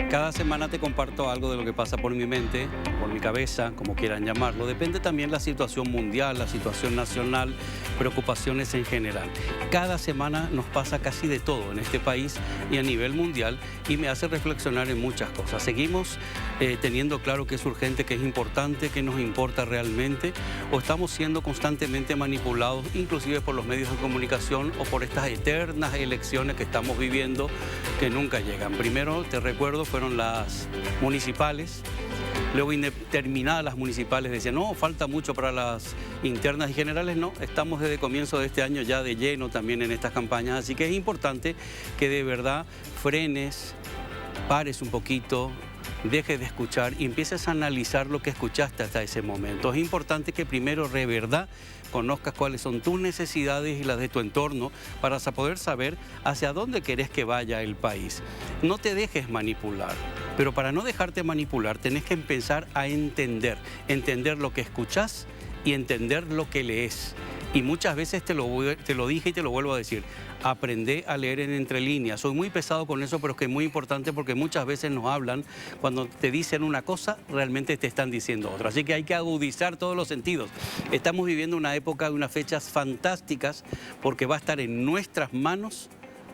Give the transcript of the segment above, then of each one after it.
Cada semana te comparto algo de lo que pasa por mi mente, por mi cabeza, como quieran llamarlo. Depende también la situación mundial, la situación nacional, preocupaciones en general. Cada semana nos pasa casi de todo en este país y a nivel mundial y me hace reflexionar en muchas cosas. Seguimos teniendo claro que es urgente, que es importante, que nos importa realmente, o estamos siendo constantemente manipulados, inclusive por los medios de comunicación o por estas eternas elecciones que estamos viviendo que nunca llegan. Primero, te recuerdo, fueron las municipales. Luego, terminadas las municipales, decían, no, falta mucho para las internas y generales. No, estamos desde comienzo de este año ya de lleno también en estas campañas. Así que es importante que de verdad frenes, pares un poquito, dejes de escuchar y empieces a analizar lo que escuchaste hasta ese momento. Es importante que primero de verdad conozcas cuáles son tus necesidades y las de tu entorno para poder saber hacia dónde querés que vaya el país. No te dejes manipular, pero para no dejarte manipular tenés que empezar a entender lo que escuchás y entender lo que lees. Y muchas veces te lo dije y te lo vuelvo a decir, aprende a leer en entre líneas. Soy muy pesado con eso, pero es que es muy importante porque muchas veces nos hablan, cuando te dicen una cosa, realmente te están diciendo otra. Así que hay que agudizar todos los sentidos. Estamos viviendo una época de unas fechas fantásticas porque va a estar en nuestras manos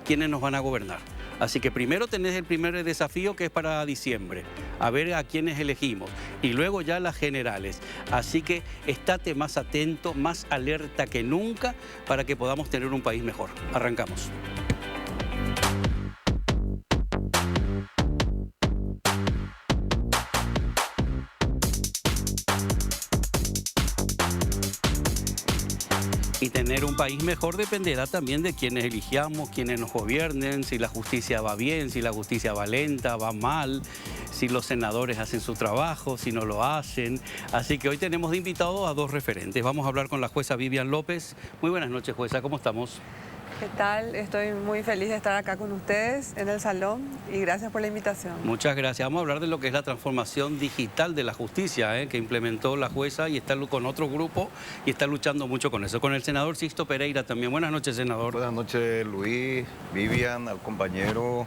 quienes nos van a gobernar. Así que primero tenés el primer desafío, que es para diciembre, a ver a quiénes elegimos, y luego ya las generales. Así que estate más atento, más alerta que nunca para que podamos tener un país mejor. Arrancamos. Y tener un país mejor dependerá también de quienes elijamos, quienes nos gobiernen, si la justicia va bien, si la justicia va lenta, va mal, si los senadores hacen su trabajo, si no lo hacen. Así que hoy tenemos de invitado a dos referentes. Vamos a hablar con la jueza Vivian López. Muy buenas noches, jueza, ¿cómo estamos? ¿Qué tal? Estoy muy feliz de estar acá con ustedes en el salón y gracias por la invitación. Muchas gracias. Vamos a hablar de lo que es la transformación digital de la justicia, que implementó la jueza y está con otro grupo y está luchando mucho con eso. Con el senador Sixto Pereira también. Buenas noches, senador. Buenas noches, Luis, Vivian, al compañero.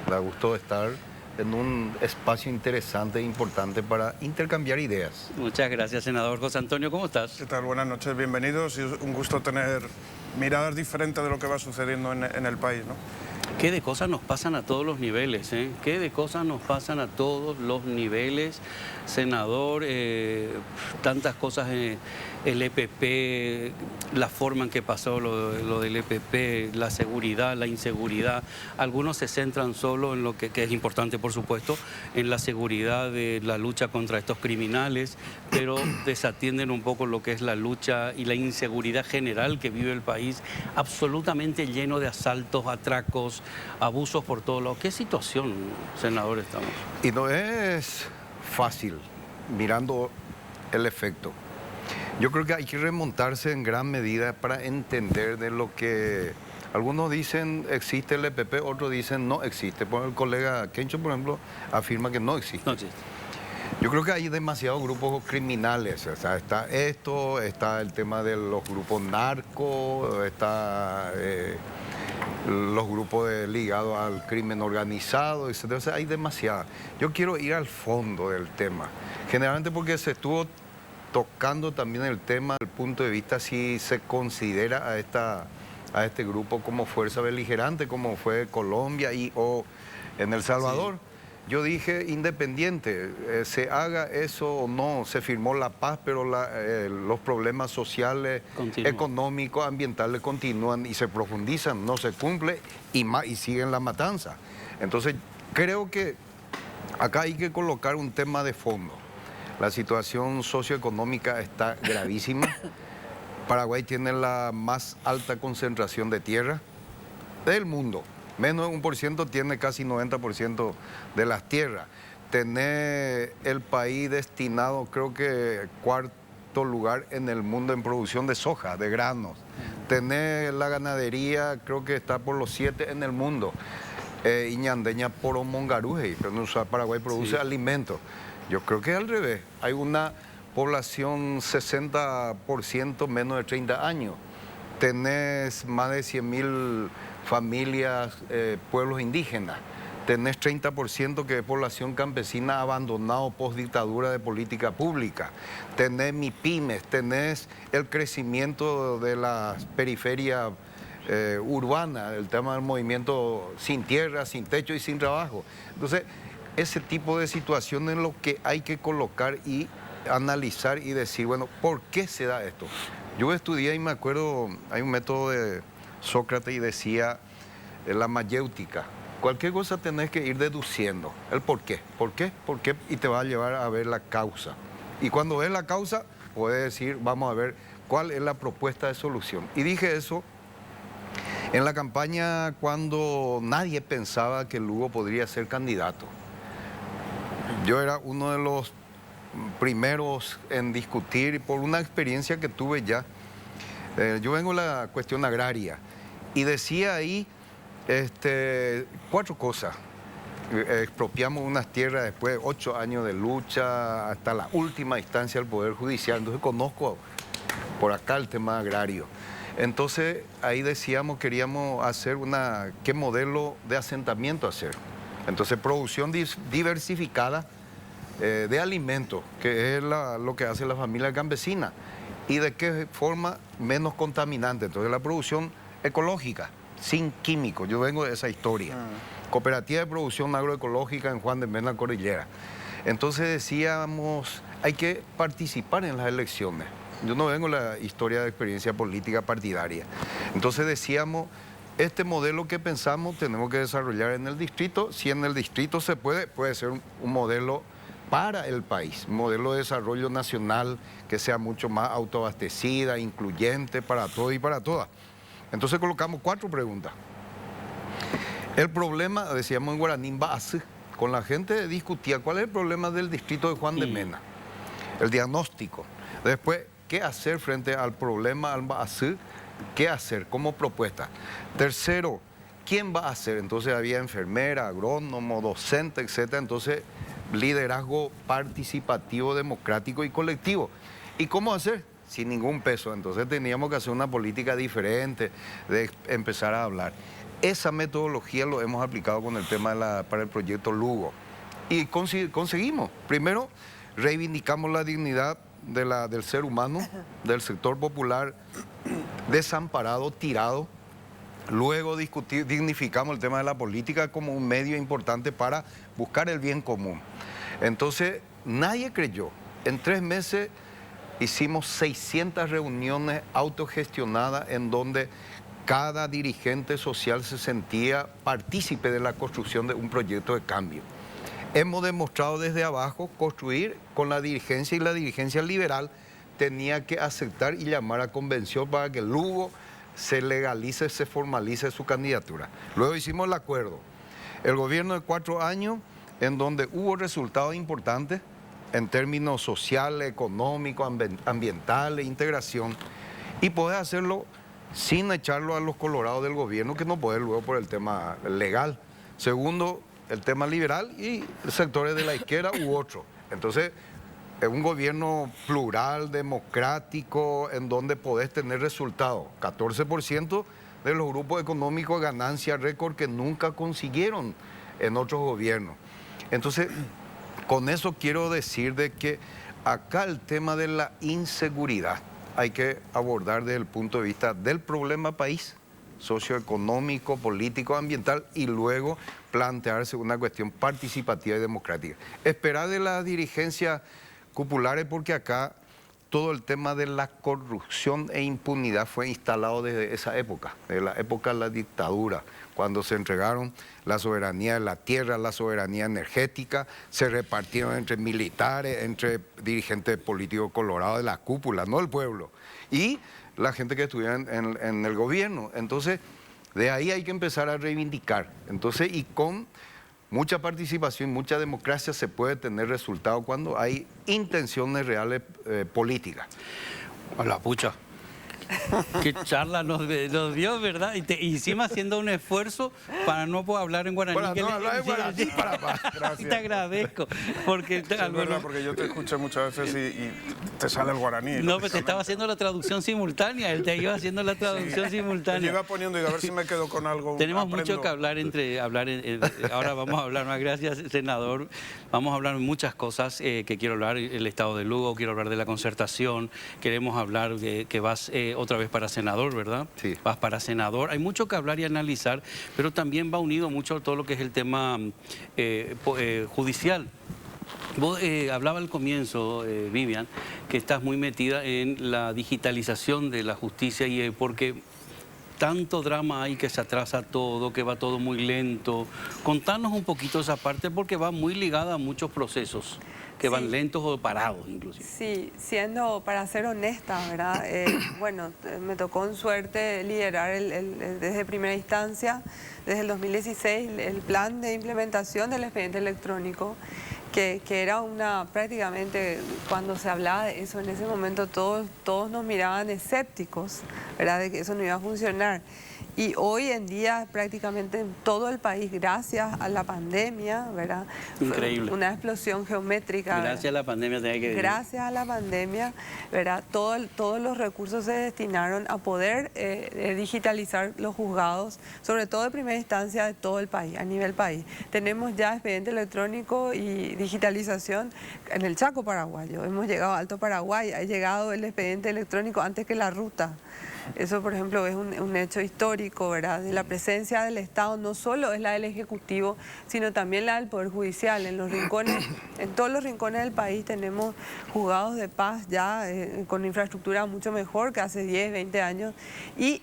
Da gusto estar en un espacio interesante e importante para intercambiar ideas. Muchas gracias, senador. José Antonio, ¿cómo estás? ¿Qué tal? Buenas noches, bienvenidos. Y es un gusto tener miradas diferentes de lo que va sucediendo en el país, ¿no? Qué de cosas nos pasan a todos los niveles, ¿eh? Qué de cosas nos pasan a todos los niveles, senador, tantas cosas, el EPP, la forma en que pasó lo del EPP, la seguridad, la inseguridad. Algunos se centran solo en lo que es importante, por supuesto, en la seguridad de la lucha contra estos criminales, pero desatienden un poco lo que es la lucha y la inseguridad general que vive el país, absolutamente lleno de asaltos, atracos, abusos por todos lados. ¿Qué situación, senador, estamos? Y no es fácil mirando el efecto. Yo creo que hay que remontarse en gran medida para entender de lo que algunos dicen existe el EPP, otros dicen no existe. El colega Kencho, por ejemplo, afirma que no existe. No existe. Yo creo que hay demasiados grupos criminales. O sea, está esto, está el tema de los grupos narcos, está los grupos ligados al crimen organizado, etc. O sea, hay demasiadas. Yo quiero ir al fondo del tema. Generalmente porque se estuvo tocando también el tema del punto de vista si se considera a este grupo como fuerza beligerante, como fue Colombia o en El Salvador. Sí. Yo dije, independiente, se haga eso o no, se firmó la paz, pero los problemas sociales, económicos, ambientales continúan y se profundizan, no se cumple y siguen la matanza. Entonces, creo que acá hay que colocar un tema de fondo. La situación socioeconómica está gravísima. Paraguay tiene la más alta concentración de tierra del mundo. Menos de 1% tiene casi 90% de las tierras. Tener el país destinado, creo que cuarto lugar en el mundo en producción de soja, de granos. Tener la ganadería, creo que está por los 7 en el mundo. Iñandeña Poromongaruje, Paraguay produce alimentos. Yo creo que es al revés. Hay una población 60% menos de 30 años. Tenés más de 100.000 familias, pueblos indígenas. tenés 30% que es población campesina abandonado post dictadura de política pública, tenés MIPYMES, tenés el crecimiento de las periferias urbanas, el tema del movimiento sin tierra, sin techo y sin trabajo. Entonces, ese tipo de situaciones es lo que hay que colocar y analizar y decir, bueno, ¿por qué se da esto? Yo estudié y me acuerdo, hay un método de Sócrates y decía la mayéutica. Cualquier cosa tenés que ir deduciendo el por qué, y te va a llevar a ver la causa. Y cuando ves la causa, puedes decir, vamos a ver cuál es la propuesta de solución. Y dije eso en la campaña cuando nadie pensaba que Lugo podría ser candidato. Yo era uno de los primeros en discutir por una experiencia que tuve ya. Yo vengo de la cuestión agraria y decía ahí 4 cosas. Expropiamos unas tierras después de 8 años de lucha hasta la última instancia del Poder Judicial. Entonces conozco por acá el tema agrario. Entonces ahí decíamos, queríamos hacer qué modelo de asentamiento hacer. Entonces producción diversificada de alimentos, que es lo que hace la familia campesina. Y de qué forma menos contaminante. Entonces la producción ecológica, sin químicos. Yo vengo de esa historia. Cooperativa de producción agroecológica en Juan de Mena, Cordillera. Entonces decíamos, hay que participar en las elecciones. Yo no vengo de la historia de experiencia política partidaria. Entonces decíamos, este modelo que pensamos tenemos que desarrollar en el distrito. Si en el distrito se puede ser un modelo para el país, un modelo de desarrollo nacional que sea mucho más autoabastecida, incluyente para todos y para todas. Entonces colocamos 4 preguntas. El problema, decíamos en guaraní, con la gente discutía cuál es el problema del distrito de Juan de Mena, el diagnóstico. Después, ¿qué hacer frente al problema al ¿Qué hacer como propuesta? Tercero, ¿quién va a hacer? Entonces había enfermera, agrónomo, docente, etc. Entonces, liderazgo participativo, democrático y colectivo. ¿Y cómo hacer? Sin ningún peso. Entonces teníamos que hacer una política diferente, de empezar a hablar. Esa metodología lo hemos aplicado con el tema para el proyecto Lugo. Y conseguimos. Primero, reivindicamos la dignidad del ser humano, del sector popular desamparado, tirado. Luego dignificamos el tema de la política como un medio importante para buscar el bien común. Entonces, nadie creyó. En 3 meses hicimos 600 reuniones autogestionadas en donde cada dirigente social se sentía partícipe de la construcción de un proyecto de cambio. Hemos demostrado desde abajo construir con la dirigencia, y la dirigencia liberal tenía que aceptar y llamar a convención para que Lugo se legalice, se formalice su candidatura. Luego hicimos el acuerdo. El gobierno de 4 años, en donde hubo resultados importantes en términos sociales, económicos, ambientales, integración, y poder hacerlo sin echarlo a los colorados del gobierno, que no puede luego por el tema legal. Segundo, el tema liberal y sectores de la izquierda u otro. Entonces, es un gobierno plural, democrático, en donde podés tener resultados. 14% de los grupos económicos ganancia récord que nunca consiguieron en otros gobiernos. Entonces, con eso quiero decir de que acá el tema de la inseguridad hay que abordar desde el punto de vista del problema país, socioeconómico, político, ambiental, y luego plantearse una cuestión participativa y democrática. Esperar de la dirigencia populares, porque acá todo el tema de la corrupción e impunidad fue instalado desde esa época, de la época de la dictadura, cuando se entregaron la soberanía de la tierra, la soberanía energética, se repartieron entre militares, entre dirigentes políticos colorados de la cúpula, no el pueblo, y la gente que estuviera en el gobierno. Entonces, de ahí hay que empezar a reivindicar. Entonces, y con mucha participación, mucha democracia, se puede tener resultados cuando hay intenciones reales políticas. Hola, pucha. Qué charla nos dio, ¿verdad? Y encima haciendo un esfuerzo para no poder hablar en guaraní. Para no hablar en guaraní, Gracias. Te agradezco. Porque, Sí, es verdad, porque yo te escuché muchas veces y te sale el guaraní. No, pero te estaba haciendo la traducción simultánea. Él te iba haciendo la traducción simultánea. Te iba poniendo y a ver si me quedo con algo. Tenemos mucho que hablar ahora vamos a hablar más, gracias, senador. Vamos a hablar de muchas cosas que quiero hablar, el estado de Lugo, quiero hablar de la concertación, queremos hablar de que vas otra vez para senador, ¿verdad? Sí. Vas para senador. Hay mucho que hablar y analizar, pero también va unido mucho a todo lo que es el tema judicial. Vos hablaba al comienzo, Vivian, que estás muy metida en la digitalización de la justicia y porque tanto drama hay que se atrasa todo, que va todo muy lento. Contanos un poquito esa parte porque va muy ligada a muchos procesos que van lentos o parados inclusive. Sí, para ser honesta, ¿verdad? Bueno, me tocó en suerte liderar desde primera instancia, desde el 2016, el plan de implementación del expediente electrónico, que era prácticamente, cuando se hablaba de eso, en ese momento todos nos miraban escépticos, ¿verdad?, de que eso no iba a funcionar. Y hoy en día prácticamente en todo el país, gracias a la pandemia, ¿verdad? Increíble. Una explosión geométrica. Gracias a la pandemia, tenía que decir. Gracias a la pandemia, ¿verdad? Todos los recursos se destinaron a poder digitalizar los juzgados, sobre todo de primera instancia de todo el país, a nivel país. Tenemos ya expediente electrónico y digitalización en el Chaco paraguayo. Hemos llegado a Alto Paraguay, ha llegado el expediente electrónico antes que la ruta. Eso, por ejemplo, es un hecho histórico, ¿verdad? De la presencia del Estado, no solo es la del Ejecutivo, sino también la del Poder Judicial. En los rincones, en todos los rincones del país tenemos juzgados de paz ya con infraestructura mucho mejor que hace 10, 20 años. Y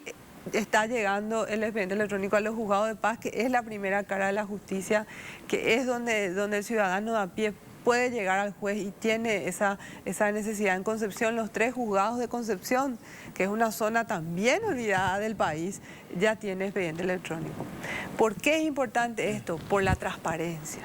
está llegando el expediente electrónico a los juzgados de paz, que es la primera cara de la justicia, que es donde el ciudadano de a pie puede llegar al juez y tiene esa necesidad. En Concepción, los 3 juzgados de Concepción, que es una zona también olvidada del país, ya tiene expediente electrónico. ¿Por qué es importante esto? Por la transparencia.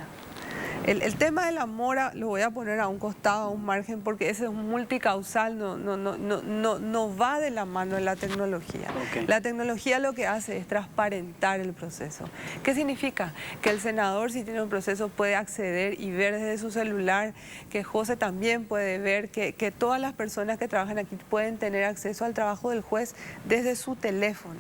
El tema de la mora lo voy a poner a un costado, a un margen, porque ese es un multicausal, no va de la mano de la tecnología. Okay. La tecnología lo que hace es transparentar el proceso. ¿Qué significa? Que el senador, si tiene un proceso, puede acceder y ver desde su celular, que José también puede ver, que todas las personas que trabajan aquí pueden tener acceso al trabajo del juez desde su teléfono.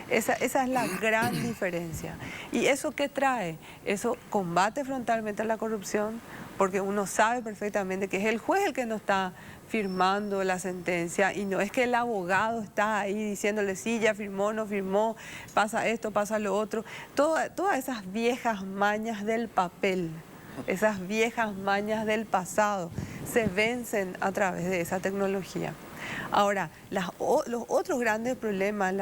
Esa es la gran diferencia. ¿Y eso qué trae? Eso combate frontalmente a la corrupción, porque uno sabe perfectamente que es el juez el que no está firmando la sentencia y no es que el abogado está ahí diciéndole sí, ya firmó, no firmó, pasa esto, pasa lo otro. Todas esas viejas mañas del papel, esas viejas mañas del pasado, se vencen a través de esa tecnología. Ahora, los otros grandes problemas,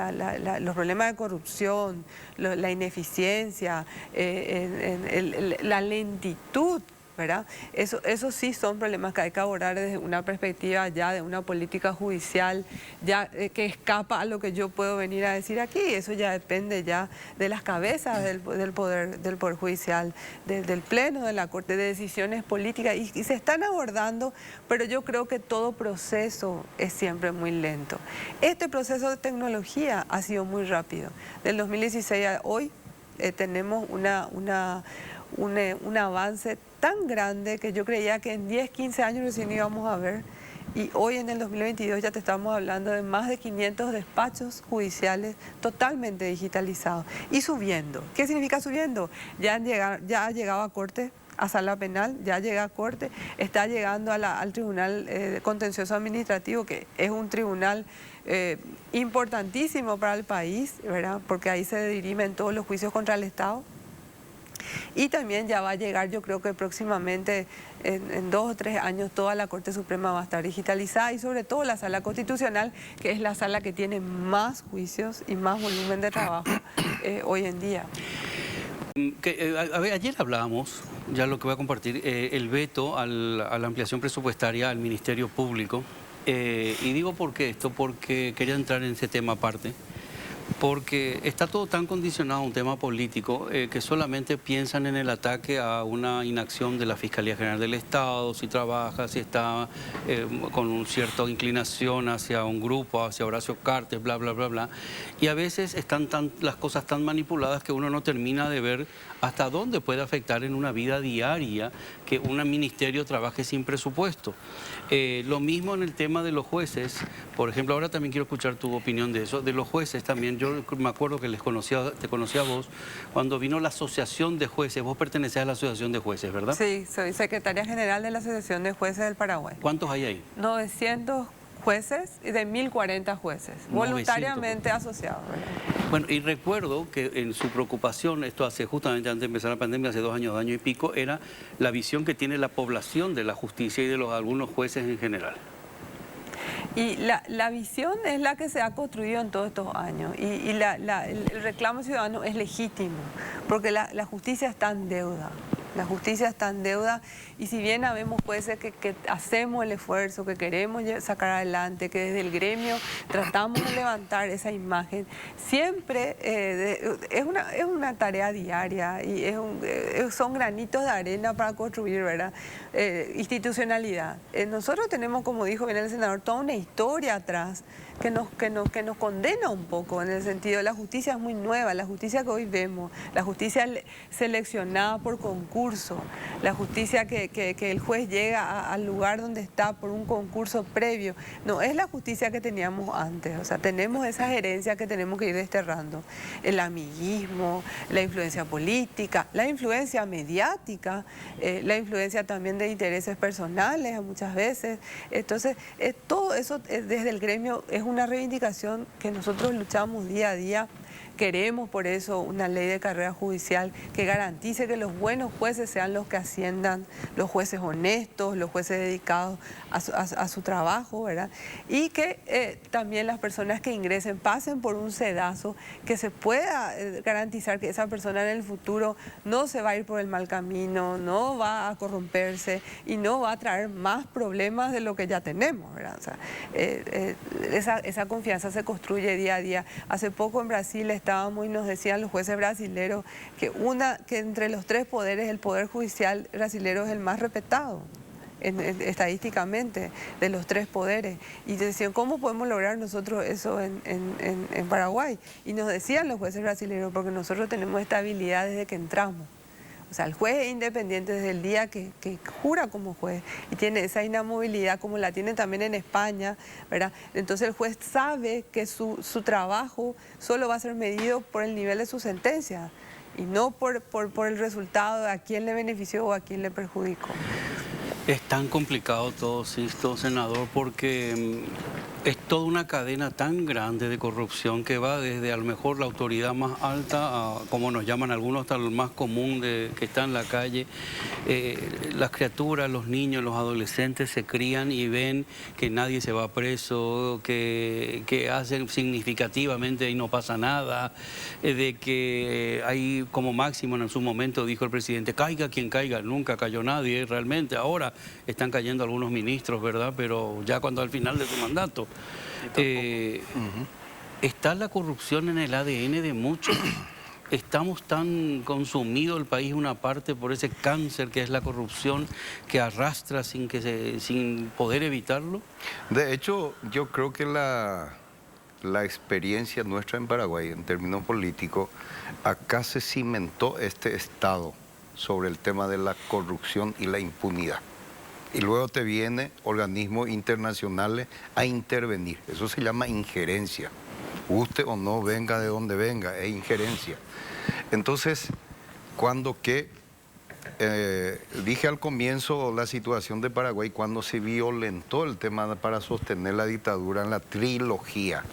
los problemas de corrupción, la ineficiencia, la lentitud, ¿verdad? Eso sí son problemas que hay que abordar desde una perspectiva ya de una política judicial ya que escapa a lo que yo puedo venir a decir aquí. Eso ya depende ya de las cabezas del poder judicial, del pleno de la Corte, de decisiones políticas y se están abordando, pero yo creo que todo proceso es siempre muy lento. Este proceso de tecnología ha sido muy rápido. Del 2016 a hoy tenemos un avance tan grande que yo creía que en 10, 15 años recién íbamos a ver, y hoy en el 2022 ya te estamos hablando de más de 500 despachos judiciales totalmente digitalizados y subiendo. ¿Qué significa subiendo? Ya ha llegado a corte, a sala penal, ya llega a corte, está llegando al Tribunal Contencioso Administrativo, que es un tribunal importantísimo para el país, ¿verdad? Porque ahí se dirimen todos los juicios contra el Estado. Y también ya va a llegar, yo creo que próximamente, en 2 o 3 años, toda la Corte Suprema va a estar digitalizada y sobre todo la Sala Constitucional, que es la sala que tiene más juicios y más volumen de trabajo hoy en día. Ayer hablábamos, ya lo que voy a compartir, el veto a la ampliación presupuestaria al Ministerio Público. Y digo por qué esto, porque quería entrar en ese tema aparte. Porque está todo tan condicionado a un tema político que solamente piensan en el ataque a una inacción de la Fiscalía General del Estado, si trabaja, si está con una cierta inclinación hacia un grupo, hacia Horacio Cartes, bla, bla, bla, bla. Y a veces están las cosas tan manipuladas que uno no termina de ver hasta dónde puede afectar en una vida diaria que un ministerio trabaje sin presupuesto. Lo mismo en el tema de los jueces. Por ejemplo, ahora también quiero escuchar tu opinión de eso. De los jueces también, yo me acuerdo que te conocí a vos cuando vino la Asociación de Jueces. Vos pertenecés a la Asociación de Jueces, ¿verdad? Sí, soy secretaria general de la Asociación de Jueces del Paraguay. ¿Cuántos hay ahí? 900 jueces y de 1040 jueces, 900, voluntariamente asociados, ¿verdad? Bueno, y recuerdo que en su preocupación, esto hace justamente antes de empezar la pandemia, hace 2 años, año y pico, era la visión que tiene la población de la justicia y de algunos jueces en general. Y la visión es la que se ha construido en todos estos años y el reclamo ciudadano es legítimo, porque la justicia está en deuda. La justicia está en deuda y si bien habemos jueces que hacemos el esfuerzo, que queremos sacar adelante, que desde el gremio tratamos de levantar esa imagen, siempre es una tarea diaria y son granitos de arena para construir, ¿verdad? Institucionalidad. Nosotros tenemos, como dijo bien el senador, toda una historia atrás que nos condena un poco en el sentido de la justicia es muy nueva, la justicia que hoy vemos, la justicia seleccionada por concurso, la justicia que el juez llega al lugar donde está por un concurso previo, no es la justicia que teníamos antes, o sea, tenemos esa gerencia que tenemos que ir desterrando, el amiguismo, la influencia política, la influencia mediática, la influencia también de intereses personales muchas veces, entonces todo eso desde el gremio es una reivindicación que nosotros luchamos día a día. Queremos por eso una ley de carrera judicial que garantice que los buenos jueces sean los que asciendan, los jueces honestos, los jueces dedicados a su trabajo, ¿verdad? Y que también las personas que ingresen pasen por un sedazo, que se pueda garantizar que esa persona en el futuro no se va a ir por el mal camino, no va a corromperse y no va a traer más problemas de lo que ya tenemos, ¿verdad? O sea, esa confianza se construye día a día. Hace poco en Brasil estábamos y nos decían los jueces brasileros que entre los 3 poderes el poder judicial brasilero es el más respetado estadísticamente de los 3 poderes y decían ¿cómo podemos lograr nosotros eso en Paraguay? Y nos decían los jueces brasileños porque nosotros tenemos estabilidad desde que entramos. O sea, el juez es independiente desde el día que jura como juez y tiene esa inamovilidad como la tiene también en España, ¿verdad? Entonces el juez sabe que su trabajo solo va a ser medido por el nivel de su sentencia y no por el resultado de a quién le benefició o a quién le perjudicó. Es tan complicado todo esto, senador, porque es toda una cadena tan grande de corrupción que va desde a lo mejor la autoridad más alta a, como nos llaman algunos, hasta el más común que está en la calle. Las criaturas, los niños, los adolescentes se crían y ven que nadie se va preso, que hacen significativamente y no pasa nada, de que hay como máximo en su momento, dijo el presidente, caiga quien caiga, nunca cayó nadie realmente. Ahora están cayendo algunos ministros, ¿verdad? Pero ya cuando al final de su mandato. ¿Está la corrupción en el ADN de muchos? ¿Estamos tan consumidos el país una parte por ese cáncer que es la corrupción que arrastra sin poder evitarlo? De hecho, yo creo que la experiencia nuestra en Paraguay, en términos políticos, acá se cimentó este Estado sobre el tema de la corrupción y la impunidad. Y luego te vienen organismos internacionales a intervenir. Eso se llama injerencia. Guste o no, venga de donde venga, es injerencia. Entonces, dije al comienzo la situación de Paraguay, cuando se violentó el tema para sostener la dictadura en la trilogía.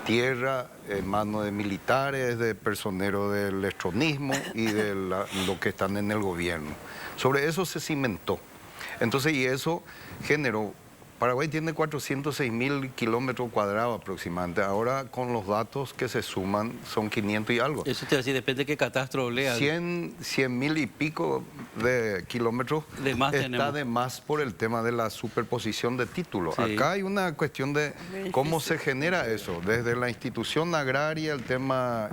Tierra en manos de militares, de personeros del extronismo y de lo que están en el gobierno. Sobre eso se cimentó. Entonces, y eso generó Paraguay tiene 406.000 kilómetros cuadrados aproximadamente. Ahora con los datos que se suman son 500 y algo. Eso te va a decir, depende de qué catastro lea. 100.000 y pico de kilómetros De más está tenemos. de más por el tema de la superposición de títulos. Sí. Acá hay una cuestión de cómo se genera eso, desde la institución agraria, el tema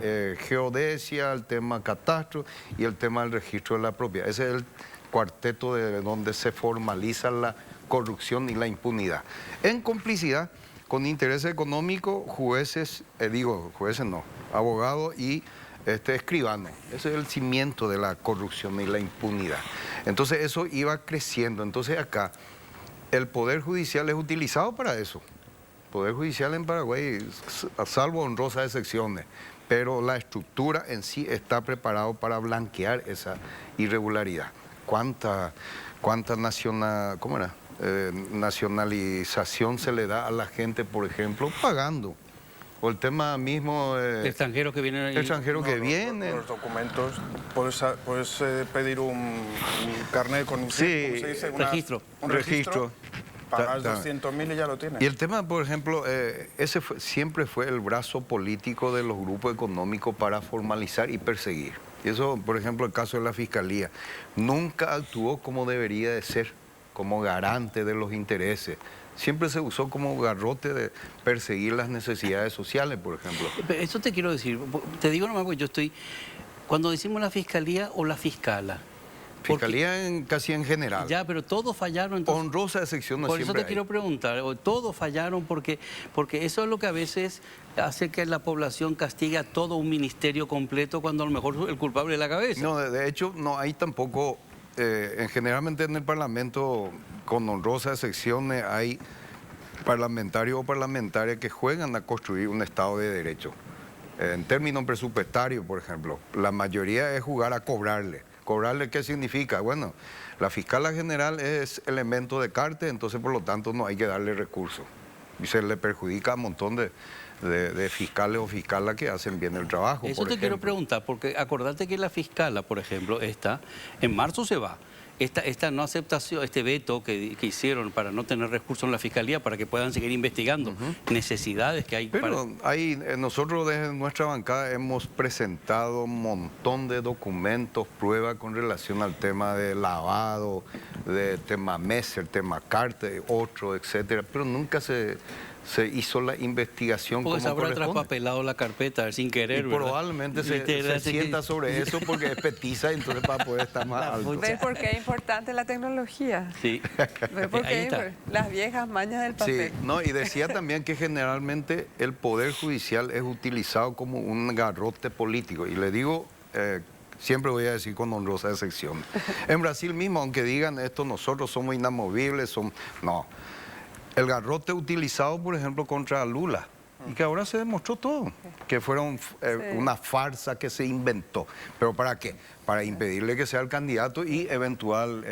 geodesia, el tema catastro y el tema del registro de la propiedad. Ese es el cuarteto de donde se formaliza la corrupción y la impunidad. En complicidad con intereses económicos, jueces no, abogados y escribanos. Ese es el cimiento de la corrupción y la impunidad. Entonces eso iba creciendo. Entonces acá el Poder Judicial es utilizado para eso. El Poder Judicial en Paraguay, salvo honrosas excepciones, pero la estructura en sí está preparado para blanquear esa irregularidad. ¿Cuánta nacionalización se le da a la gente, por ejemplo, pagando? O el tema mismo... Extranjeros que vienen... extranjeros que vienen. Los documentos, puedes pedir un carnet con un Sí, ¿cómo se dice? registro. Un registro. Pagas 200.000 y ya lo tienes. Y el tema, por ejemplo, siempre fue el brazo político de los grupos económicos para formalizar y perseguir. Y eso, por ejemplo, el caso de la Fiscalía, nunca actuó como debería de ser, como garante de los intereses. Siempre se usó como garrote de perseguir las necesidades sociales, por ejemplo. Eso te quiero decir, te digo nomás porque yo estoy... Cuando decimos la Fiscalía o la Fiscala... Fiscalía casi en general. Ya, pero todos fallaron. Entonces, honrosa excepción no por eso siempre te quiero preguntar, todos fallaron porque eso es lo que a veces hace que la población castigue a todo un ministerio completo cuando a lo mejor el culpable es la cabeza. No, de hecho, no hay tampoco, generalmente en el Parlamento, con honrosas excepciones, hay parlamentarios o parlamentarias que juegan a construir un Estado de Derecho. En términos presupuestarios, por ejemplo, la mayoría es jugar a cobrarle. ¿Cobrarle qué significa? Bueno, la fiscala general es elemento de cártel, entonces por lo tanto no hay que darle recursos. Y se le perjudica a un montón de fiscales o fiscalas que hacen bien el trabajo. Eso te quiero preguntar, porque acordate que la fiscala, por ejemplo, en marzo se va. Esta no aceptación, este veto que hicieron para no tener recursos en la Fiscalía para que puedan seguir investigando necesidades que hay. Pero nosotros desde nuestra bancada hemos presentado un montón de documentos, pruebas con relación al tema de lavado, de tema Messer, tema cártel, otro, etcétera, pero nunca se hizo la investigación como corresponde. Porque se habrá traspapelado la carpeta sin querer, y probablemente se sienta sobre eso porque es petiza, entonces para poder estar más alto. ¿Ves por qué es importante la tecnología? Sí. ¿Ves por qué? Las viejas mañas del papel. Sí, no, y decía también que generalmente el Poder Judicial es utilizado como un garrote político. Y le digo, siempre voy a decir con honrosa excepción. En Brasil mismo, aunque digan esto, nosotros somos inamovibles, no. El garrote utilizado, por ejemplo, contra Lula, y que ahora se demostró todo, que fueron una farsa que se inventó. ¿Pero para qué? Para impedirle que sea el candidato y eventual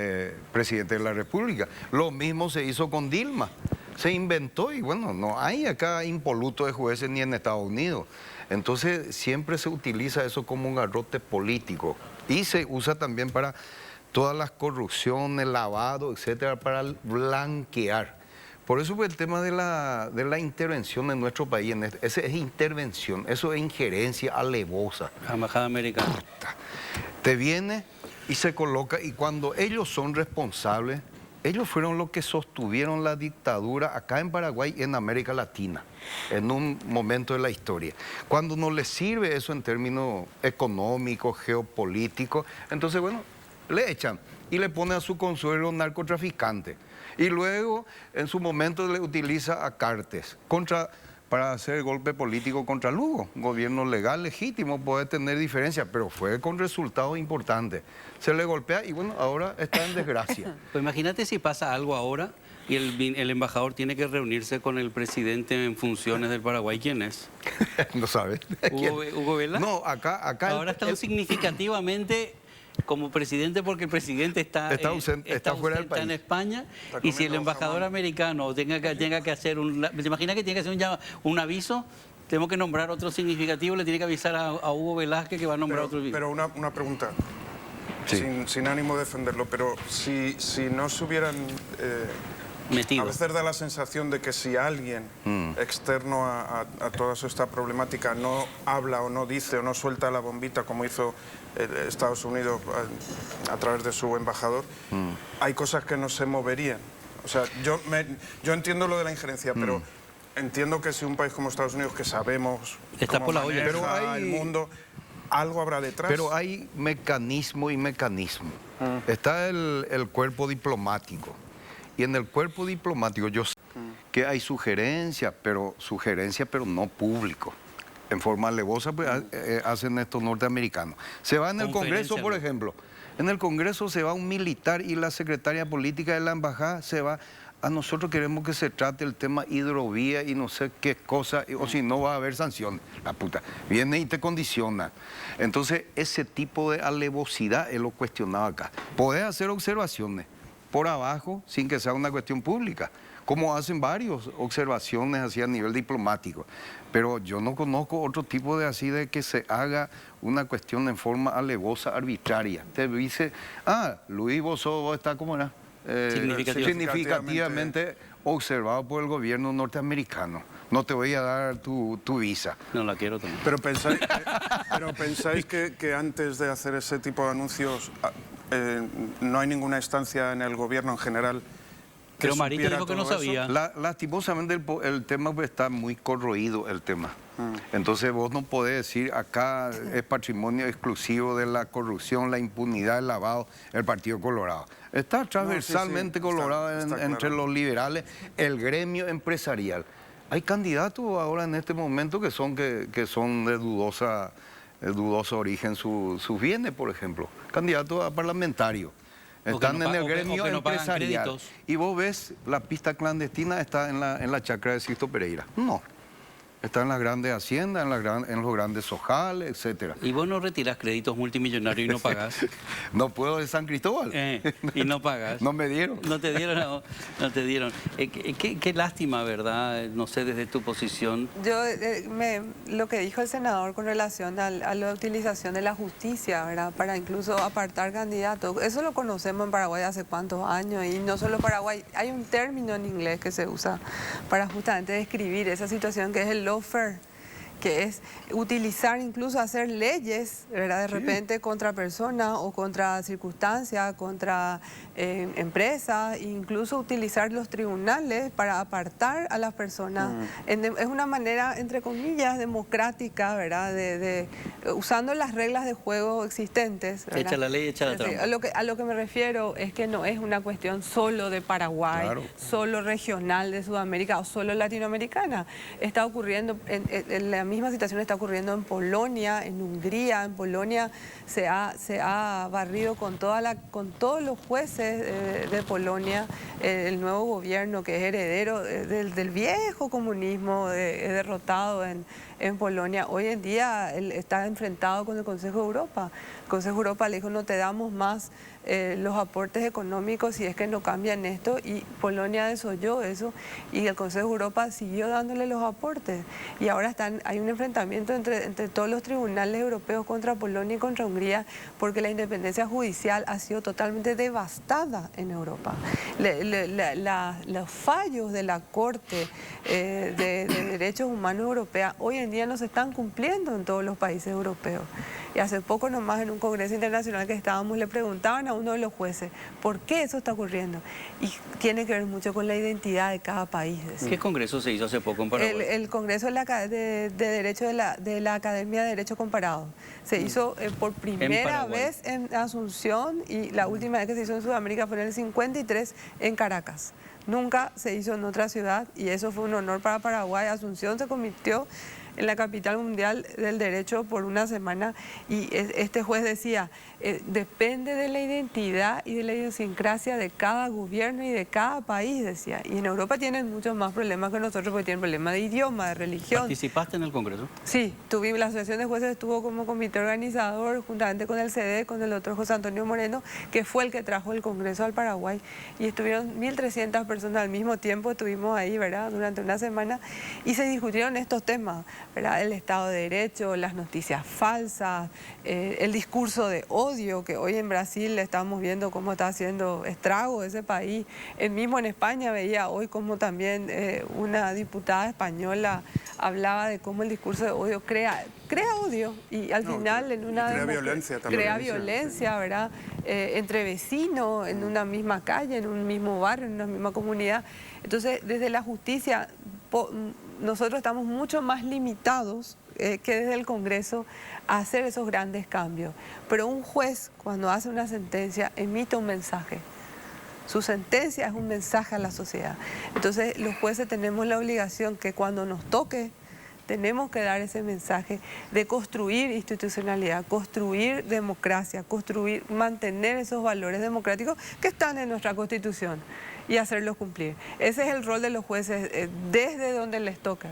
presidente de la República. Lo mismo se hizo con Dilma. Se inventó y bueno, no hay acá impoluto de jueces ni en Estados Unidos. Entonces siempre se utiliza eso como un garrote político y se usa también para todas las corrupciones, lavado, etcétera, para blanquear. Por eso el tema de la intervención en nuestro país, esa es intervención, eso es injerencia alevosa. La embajada americana. Te viene y se coloca, y cuando ellos son responsables, ellos fueron los que sostuvieron la dictadura acá en Paraguay y en América Latina, en un momento de la historia. Cuando no les sirve eso en términos económicos, geopolíticos, entonces bueno, le echan y le ponen a su consuelo narcotraficante. Y luego, en su momento, le utiliza a Cartes para hacer golpe político contra Lugo. Un gobierno legal, legítimo, puede tener diferencias, pero fue con resultados importantes. Se le golpea y bueno, ahora está en desgracia. Pues imagínate si pasa algo ahora y el embajador tiene que reunirse con el presidente en funciones del Paraguay. ¿Quién es? ¿No sabes? ¿Hugo Velas? No, acá ahora está significativamente como presidente porque el presidente está fuera del país. En España, y si el embajador americano tenga que hacer ¿te imaginas que tiene que hacer un aviso? Tenemos que nombrar otro significativo, le tiene que avisar a Hugo Velázquez que va a nombrar otro. Pero una pregunta, sí. sin ánimo de defenderlo, pero si no se hubieran Metido. A veces da la sensación de que si alguien externo a toda esta problemática no habla o no dice o no suelta la bombita como hizo Estados Unidos a través de su embajador, hay cosas que no se moverían. O sea, yo entiendo lo de la injerencia, pero entiendo que si un país como Estados Unidos, que sabemos Está cómo por la olla. maneja Pero hay- el mundo, algo habrá detrás. Pero hay mecanismo y mecanismo. Está el cuerpo diplomático. Y en el cuerpo diplomático yo sé que hay sugerencias, pero no público. En forma alevosa pues, hacen estos norteamericanos. Se va en el Congreso, por ejemplo. En el Congreso se va un militar y la secretaria política de la embajada se va. A nosotros queremos que se trate el tema hidrovía y no sé qué cosa, o si no va a haber sanciones. La puta, viene y te condiciona. Entonces, ese tipo de alevosidad es lo cuestionado acá. Podés hacer observaciones por abajo sin que sea una cuestión pública, como hacen varios observaciones así a nivel diplomático. Pero yo no conozco otro tipo de así de que se haga una cuestión en forma alevosa, arbitraria. Te dice, Luis, vos está como era. Significativamente observado por el gobierno norteamericano. No te voy a dar tu visa. No la quiero tomar. Pero pensáis que antes de hacer ese tipo de anuncios no hay ninguna instancia en el gobierno en general que Pero Marito supiera dijo que no todo eso? sabía. Lastimosamente el tema pues, está muy corroído el tema. Entonces vos no podés decir acá es patrimonio exclusivo de la corrupción, la impunidad, el lavado, el Partido Colorado. Está transversalmente colorado está entre claro. los liberales, el gremio empresarial. Hay candidatos ahora en este momento que son de dudoso origen sus bienes, por ejemplo. Candidatos a parlamentarios. Están en el gremio que no pagan empresarial. créditos. Y vos ves, la pista clandestina está en la chacra de Sisto Pereira. No. Está en las grandes haciendas, en los grandes sojales, etcétera. Y vos no retirás créditos multimillonarios y no pagás. No puedo de San Cristóbal. Y no pagás. No me dieron. No te dieron, no te dieron. Qué lástima, ¿verdad? No sé, desde tu posición. Yo, lo que dijo el senador con relación a la utilización de la justicia, ¿verdad? Para incluso apartar candidatos. Eso lo conocemos en Paraguay hace cuántos años, y no solo Paraguay. Hay un término en inglés que se usa para justamente describir esa situación que es el lawfare, que es utilizar, incluso hacer leyes, ¿verdad? De repente contra personas o contra circunstancias, contra empresas, incluso utilizar los tribunales para apartar a las personas. Es una manera, entre comillas, democrática, ¿verdad? Usando las reglas de juego existentes, ¿verdad? Echa la ley, echa la trampa. A lo que me refiero es que no es una cuestión solo de Paraguay, Claro. solo regional de Sudamérica o solo latinoamericana. Está ocurriendo, la misma situación está ocurriendo en Polonia, en Hungría. En Polonia se ha barrido con todos los jueces de Polonia, el nuevo gobierno que es heredero del viejo comunismo derrotado en Polonia. Hoy en día él está enfrentado con el Consejo de Europa. El Consejo de Europa le dijo, no te damos más los aportes económicos si es que no cambian esto, y Polonia desoyó eso y el Consejo de Europa siguió dándole los aportes, y ahora hay un enfrentamiento entre todos los tribunales europeos contra Polonia y contra Hungría, porque la independencia judicial ha sido totalmente devastada en Europa. Los fallos de la Corte de Derechos Humanos Europea hoy en día no se están cumpliendo en todos los países europeos. Y hace poco nomás en un congreso internacional que estábamos le preguntaban a uno de los jueces ¿por qué eso está ocurriendo? Y tiene que ver mucho con la identidad de cada país. Decía. ¿Qué congreso se hizo hace poco en Paraguay? El congreso de Derecho de la Academia de Derecho Comparado. Se hizo por primera vez en Asunción, y la última vez que se hizo en Sudamérica fue en el 53 en Caracas. Nunca se hizo en otra ciudad, y eso fue un honor para Paraguay. Asunción se convirtió en la capital mundial del derecho por una semana, y este juez decía, depende de la identidad y de la idiosincrasia de cada gobierno y de cada país, decía. Y en Europa tienen muchos más problemas que nosotros, porque tienen problemas de idioma, de religión. ¿Participaste en el congreso? Sí, la Asociación de Jueces estuvo como comité organizador juntamente con el CD, con el otro José Antonio Moreno, que fue el que trajo el congreso al Paraguay, y estuvieron 1.300 personas al mismo tiempo, estuvimos ahí, ¿verdad?, durante una semana, y se discutieron estos temas. ¿verdad? El Estado de Derecho, las noticias falsas, el discurso de odio, que hoy en Brasil estamos viendo cómo está haciendo estrago ese país. Mismo en España veía hoy como también una diputada española hablaba de cómo el discurso de odio crea odio y al final en una crea violencia también. Crea violencia, ¿verdad? Entre vecinos, en una misma calle, en un mismo barrio, en una misma comunidad. Entonces, desde la justicia, nosotros estamos mucho más limitados que desde el Congreso a hacer esos grandes cambios. Pero un juez, cuando hace una sentencia, emite un mensaje. Su sentencia es un mensaje a la sociedad. Entonces, los jueces tenemos la obligación que cuando nos toque, tenemos que dar ese mensaje de construir institucionalidad, construir democracia, mantener esos valores democráticos que están en nuestra Constitución y hacerlos cumplir. Ese es el rol de los jueces desde donde les toca.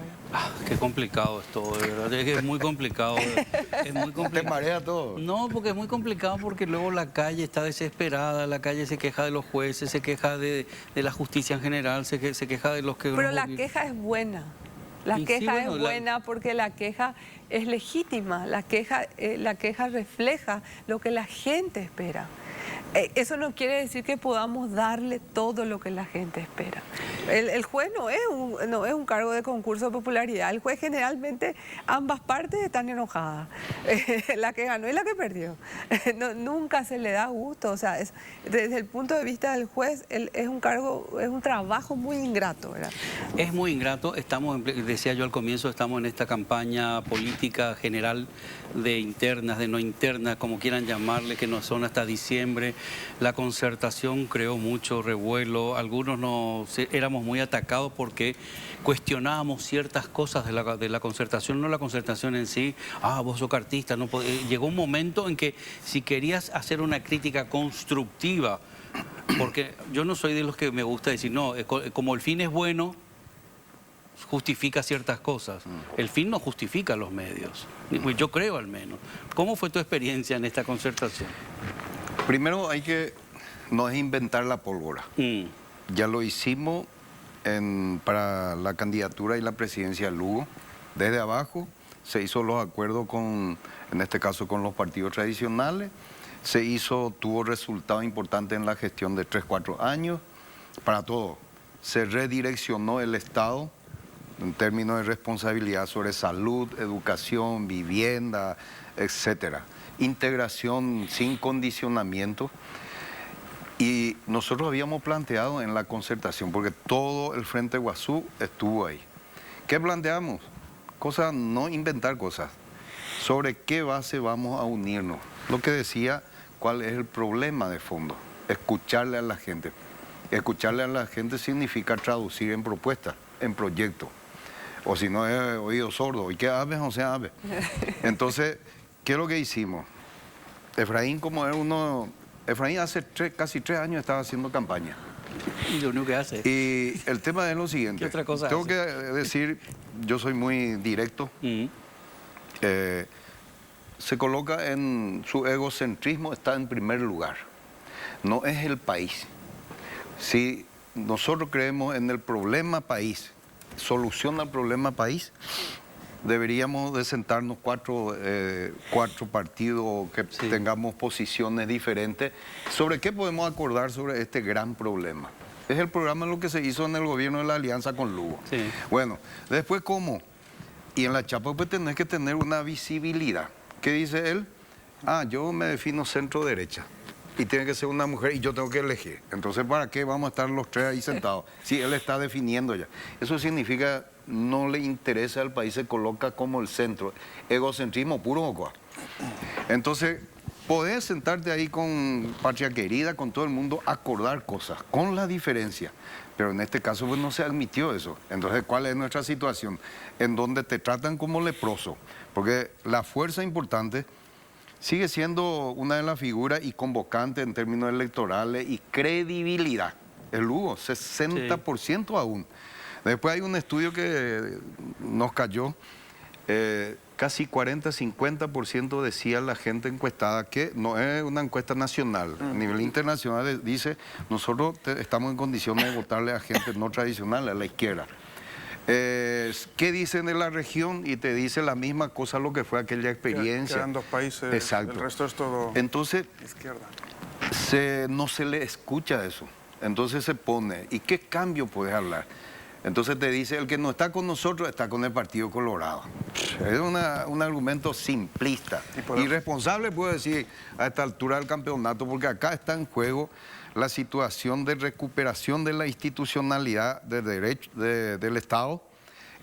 Qué complicado es todo, de verdad. Es que es muy complicado. Es muy complicado. ¿Te marea todo? No, porque es muy complicado porque luego la calle está desesperada, la calle se queja de los jueces, se queja de la justicia en general, se queja de los que... Pero la queja es buena. La queja es buena porque la queja es legítima, la queja refleja lo que la gente espera. Eso no quiere decir que podamos darle todo lo que la gente espera. El juez no es un cargo de concurso de popularidad. El juez generalmente, ambas partes están enojadas. La que ganó y la que perdió. Nunca se le da gusto. O sea, desde el punto de vista del juez, es un trabajo muy ingrato, ¿verdad? Es muy ingrato. Decía yo al comienzo, estamos en esta campaña política general de internas, de no internas, como quieran llamarle, que no son hasta diciembre. La concertación creó mucho revuelo, algunos éramos muy atacados porque cuestionábamos ciertas cosas de la concertación, no la concertación en sí. Vos sos cartista, no podés. Llegó un momento en que si querías hacer una crítica constructiva, porque yo no soy de los que me gusta decir, no, como el fin es bueno, justifica ciertas cosas. El fin no justifica los medios, yo creo al menos. ¿Cómo fue tu experiencia en esta concertación? Primero no es inventar la pólvora. Ya lo hicimos para la candidatura y la presidencia de Lugo. Desde abajo se hizo los acuerdos en este caso con los partidos tradicionales. Tuvo resultados importantes en la gestión de 3-4 años. Para todo, se redireccionó el Estado en términos de responsabilidad sobre salud, educación, vivienda, etcétera. Integración sin condicionamiento. Y nosotros habíamos planteado en la concertación, porque todo el Frente Guazú estuvo ahí. ¿Qué planteamos? No inventar cosas. ¿Sobre qué base vamos a unirnos? Lo que decía, ¿cuál es el problema de fondo? Escucharle a la gente. Escucharle a la gente significa traducir en propuestas, en proyectos. O si no es oído sordo. ¿Y qué habes o sea habes? Entonces, ¿qué es lo que hicimos? Efraín, Efraín hace casi 3 años estaba haciendo campaña. Y lo único que hace. Y el tema es lo siguiente. ¿Qué otra cosa Tengo hace? que decir, yo soy muy directo. Se coloca en su egocentrismo, está en primer lugar. No es el país. Si nosotros creemos en el problema país, solución al problema país, deberíamos de sentarnos cuatro partidos que tengamos posiciones diferentes sobre qué podemos acordar sobre este gran problema. Es el programa lo que se hizo en el gobierno de la alianza con Lugo. Sí. Bueno, después ¿cómo? Y en la chapa pues tenés que tener una visibilidad. ¿Qué dice él? Yo me defino centro derecha. Y tiene que ser una mujer y yo tengo que elegir. Entonces, ¿para qué vamos a estar los tres ahí sentados? Si él está definiendo ya. Eso significa no le interesa al país, se coloca como el centro. Egocentrismo puro o cuá. Entonces, podés sentarte ahí con Patria Querida, con todo el mundo, acordar cosas, con la diferencia. Pero en este caso pues no se admitió eso. Entonces, ¿cuál es nuestra situación? En donde te tratan como leproso. Porque la fuerza importante sigue siendo una de las figuras y convocante en términos electorales y credibilidad. El Lugo, 60% aún. Después hay un estudio que nos cayó, casi 40-50% decía la gente encuestada, que no es una encuesta nacional, a nivel internacional dice, nosotros estamos en condiciones de votarle a gente no tradicional, a la izquierda. ¿Qué dicen de la región? Y te dice la misma cosa lo que fue aquella experiencia. Quedan 2 países, exacto. El resto es todo Entonces, izquierda. no se le escucha eso. Entonces se pone, ¿y qué cambio puedes hablar? Entonces te dice, el que no está con nosotros está con el Partido Colorado. Es un argumento simplista. Irresponsable, puedo decir, a esta altura del campeonato, porque acá está en juego la situación de recuperación de la institucionalidad de derecho, del Estado.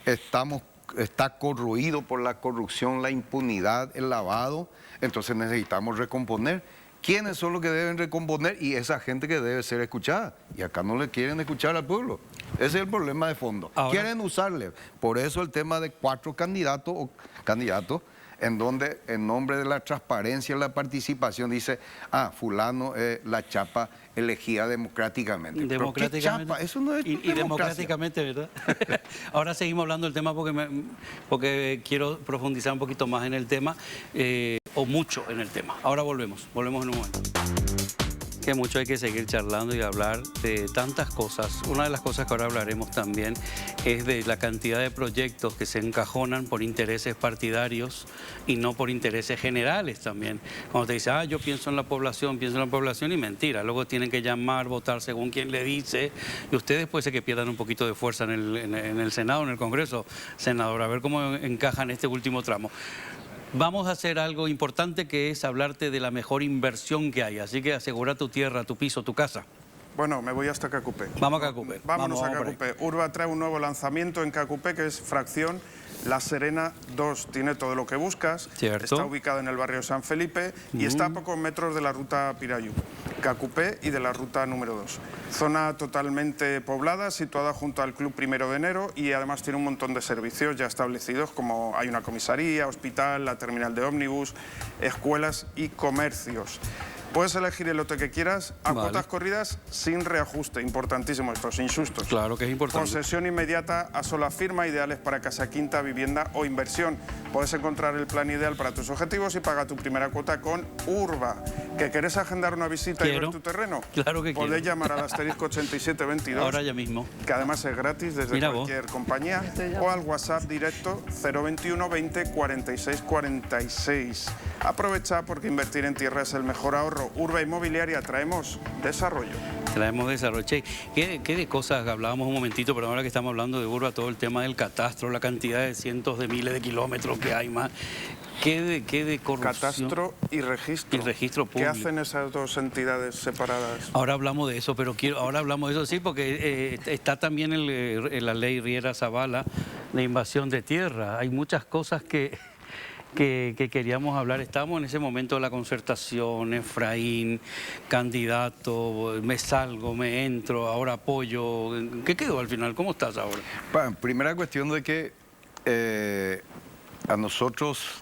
Está corroído por la corrupción, la impunidad, el lavado. Entonces necesitamos recomponer. ¿Quiénes son los que deben recomponer? Y esa gente que debe ser escuchada. Y acá no le quieren escuchar al pueblo. Ese es el problema de fondo. Ahora, quieren usarle. Por eso el tema de 4 candidatos en donde en nombre de la transparencia y la participación dice, fulano es la chapa elegida democráticamente. Democráticamente. ¿Pero qué chapa? Eso no es y democráticamente, ¿verdad? Ahora seguimos hablando del tema porque quiero profundizar un poquito más en el tema, o mucho en el tema. Ahora volvemos en un momento. Que mucho hay que seguir charlando y hablar de tantas cosas. Una de las cosas que ahora hablaremos también es de la cantidad de proyectos que se encajonan por intereses partidarios y no por intereses generales también. Cuando te dice, yo pienso en la población y mentira. Luego tienen que llamar, votar según quien le dice. Y ustedes puede ser que pierdan un poquito de fuerza en el Senado, en el Congreso, senador. A ver cómo encajan este último tramo. Vamos a hacer algo importante, que es hablarte de la mejor inversión que hay. Así que asegura tu tierra, tu piso, tu casa. Bueno, me voy hasta Cacupé. Vamos a Cacupé. Vámonos a Cacupé. Urba trae un nuevo lanzamiento en Cacupé, que es Fracción La Serena 2. Tiene todo lo que buscas. Cierto. Está ubicado en el barrio San Felipe y está a pocos metros de la ruta Pirayú, Cacupé, y de la ruta número 2. Zona totalmente poblada, situada junto al Club 1 de Enero, y además tiene un montón de servicios ya establecidos, como hay una comisaría, hospital, la terminal de ómnibus, escuelas y comercios. Puedes elegir el lote que quieras a cuotas corridas sin reajuste. Importantísimo esto, sin sustos. Claro que es importante. Concesión inmediata a sola firma, ideales para casa quinta, vivienda o inversión. Puedes encontrar el plan ideal para tus objetivos y paga tu primera cuota con Urba. ¿Que querés agendar una visita y ver tu terreno? Claro que Podés llamar al asterisco 8722. Ahora ya mismo. Que además es gratis desde cualquier compañía. O al WhatsApp directo 021 20 46 46. Aprovecha, porque invertir en tierra es el mejor ahorro. Urba Inmobiliaria, traemos desarrollo. Traemos desarrollo. Che, ¿qué de cosas hablábamos un momentito, pero ahora que estamos hablando de Urba, todo el tema del catastro, la cantidad de cientos de miles de kilómetros que hay más? ¿Qué de corrupción? Catastro y registro. Y registro público. ¿Qué hacen esas dos entidades separadas? Ahora hablamos de eso, pero ahora hablamos de eso, sí, porque está también la ley Riera Zavala de invasión de tierra. Hay muchas cosas que queríamos hablar. Estamos en ese momento de la concertación, Efraín, candidato, me salgo, me entro, ahora apoyo. ¿Qué quedó al final? ¿Cómo estás ahora? Primera cuestión de que a nosotros,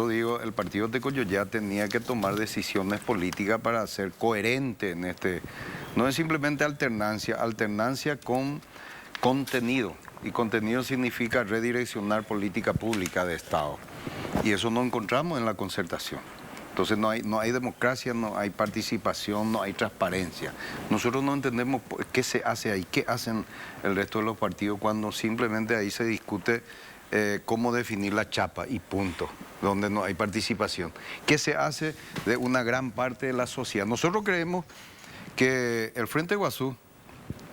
digo, el partido de Coyollá tenía que tomar decisiones políticas para ser coherente en este. No es simplemente alternancia con contenido. Y contenido significa redireccionar política pública de Estado. Y eso no encontramos en la concertación. Entonces no hay democracia, no hay participación, no hay transparencia. Nosotros no entendemos qué se hace ahí, qué hacen el resto de los partidos cuando simplemente ahí se discute cómo definir la chapa y punto, donde no hay participación. ¿Qué se hace de una gran parte de la sociedad? Nosotros creemos que el Frente Guazú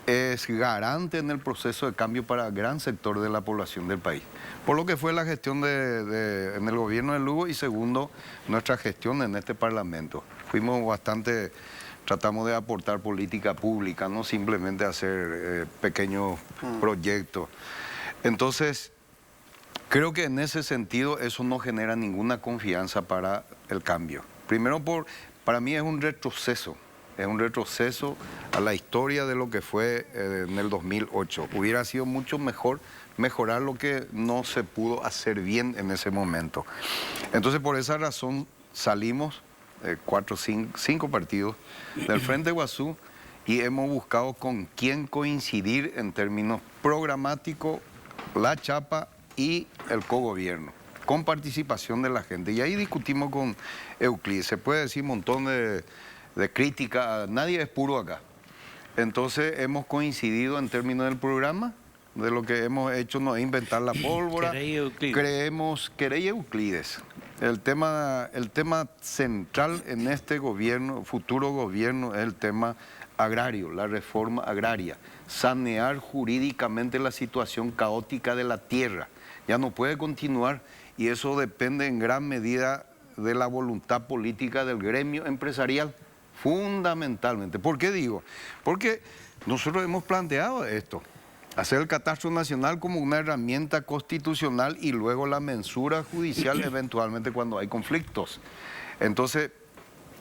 es garante en el proceso de cambio para gran sector de la población del país. Por lo que fue la gestión en el gobierno de Lugo y segundo, nuestra gestión en este Parlamento. Tratamos de aportar política pública, no simplemente hacer pequeños proyectos. Entonces, creo que en ese sentido eso no genera ninguna confianza para el cambio. Primero, para mí es un retroceso. Es un retroceso a la historia de lo que fue en el 2008. Hubiera sido mucho mejor mejorar lo que no se pudo hacer bien en ese momento. Entonces, por esa razón, salimos 5 partidos del Frente Guazú y hemos buscado con quién coincidir en términos programáticos, la chapa y el cogobierno, con participación de la gente. Y ahí discutimos con Euclides. Se puede decir un montón de crítica, nadie es puro acá. Entonces hemos coincidido en términos del programa, de lo que hemos hecho no es inventar la pólvora. Querella Euclides. El tema central en este gobierno, futuro gobierno, es el tema agrario, la reforma agraria. Sanear jurídicamente la situación caótica de la tierra. Ya no puede continuar y eso depende en gran medida de la voluntad política del gremio empresarial, fundamentalmente. ¿Por qué digo? Porque nosotros hemos planteado esto, hacer el catastro nacional como una herramienta constitucional y luego la mensura judicial eventualmente cuando hay conflictos. Entonces,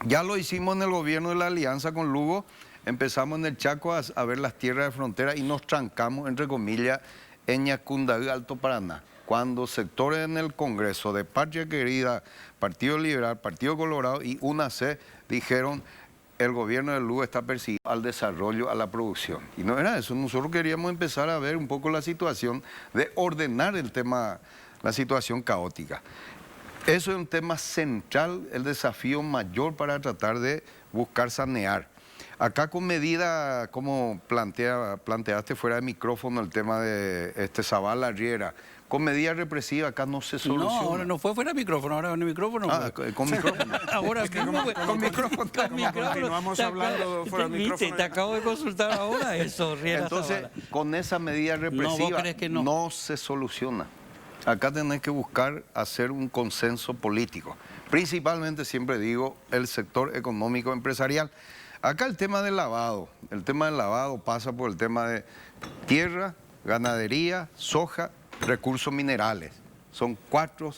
ya lo hicimos en el gobierno de la Alianza con Lugo, empezamos en el Chaco a ver las tierras de frontera y nos trancamos, entre comillas, en Ñacundaí, Alto Paraná. Cuando sectores en el Congreso de Patria Querida, Partido Liberal, Partido Colorado y UNAC dijeron el gobierno de Lugo está persiguiendo al desarrollo, a la producción. Y no era eso, nosotros queríamos empezar a ver un poco la situación de ordenar el tema, la situación caótica. Eso es un tema central, el desafío mayor para tratar de buscar sanear. Acá con medida, como planteaste fuera de micrófono el tema de Zavala Riera, con medida represiva acá no se soluciona. No, ahora no fue fuera de micrófono, ahora en el micrófono. Ah, con micrófono. Ahora con micrófono. Continuamos hablando fuera de micrófono. Te acabo de consultar ahora eso, Riera. Entonces, con esa medida represiva no se soluciona. Acá tenés que buscar hacer un consenso político. Principalmente, siempre digo, el sector económico empresarial. Acá el tema del lavado pasa por el tema de tierra, ganadería, soja, recursos minerales. Son 4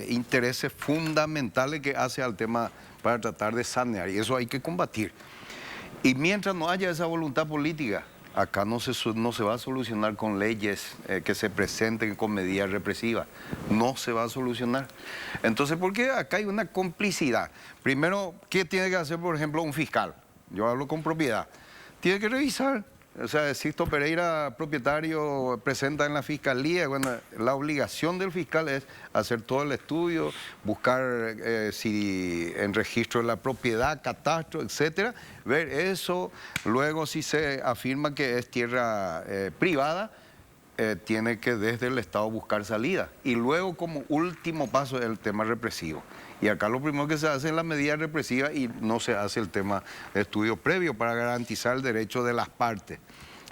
intereses fundamentales que hace al tema para tratar de sanear y eso hay que combatir. Y mientras no haya esa voluntad política, acá no se va a solucionar con leyes que se presenten con medidas represivas. No se va a solucionar. Entonces, ¿por qué acá hay una complicidad? Primero, ¿qué tiene que hacer, por ejemplo, un fiscal? Yo hablo con propiedad. Tiene que revisar. O sea, Sisto Pereira, propietario, presenta en la fiscalía. Bueno, la obligación del fiscal es hacer todo el estudio, buscar si en registro de la propiedad, catastro, etcétera, ver eso. Luego, si se afirma que es tierra privada, tiene que desde el Estado buscar salida. Y luego, como último paso, el tema represivo. Y acá lo primero que se hace es la medida represiva y no se hace el tema de estudio previo para garantizar el derecho de las partes.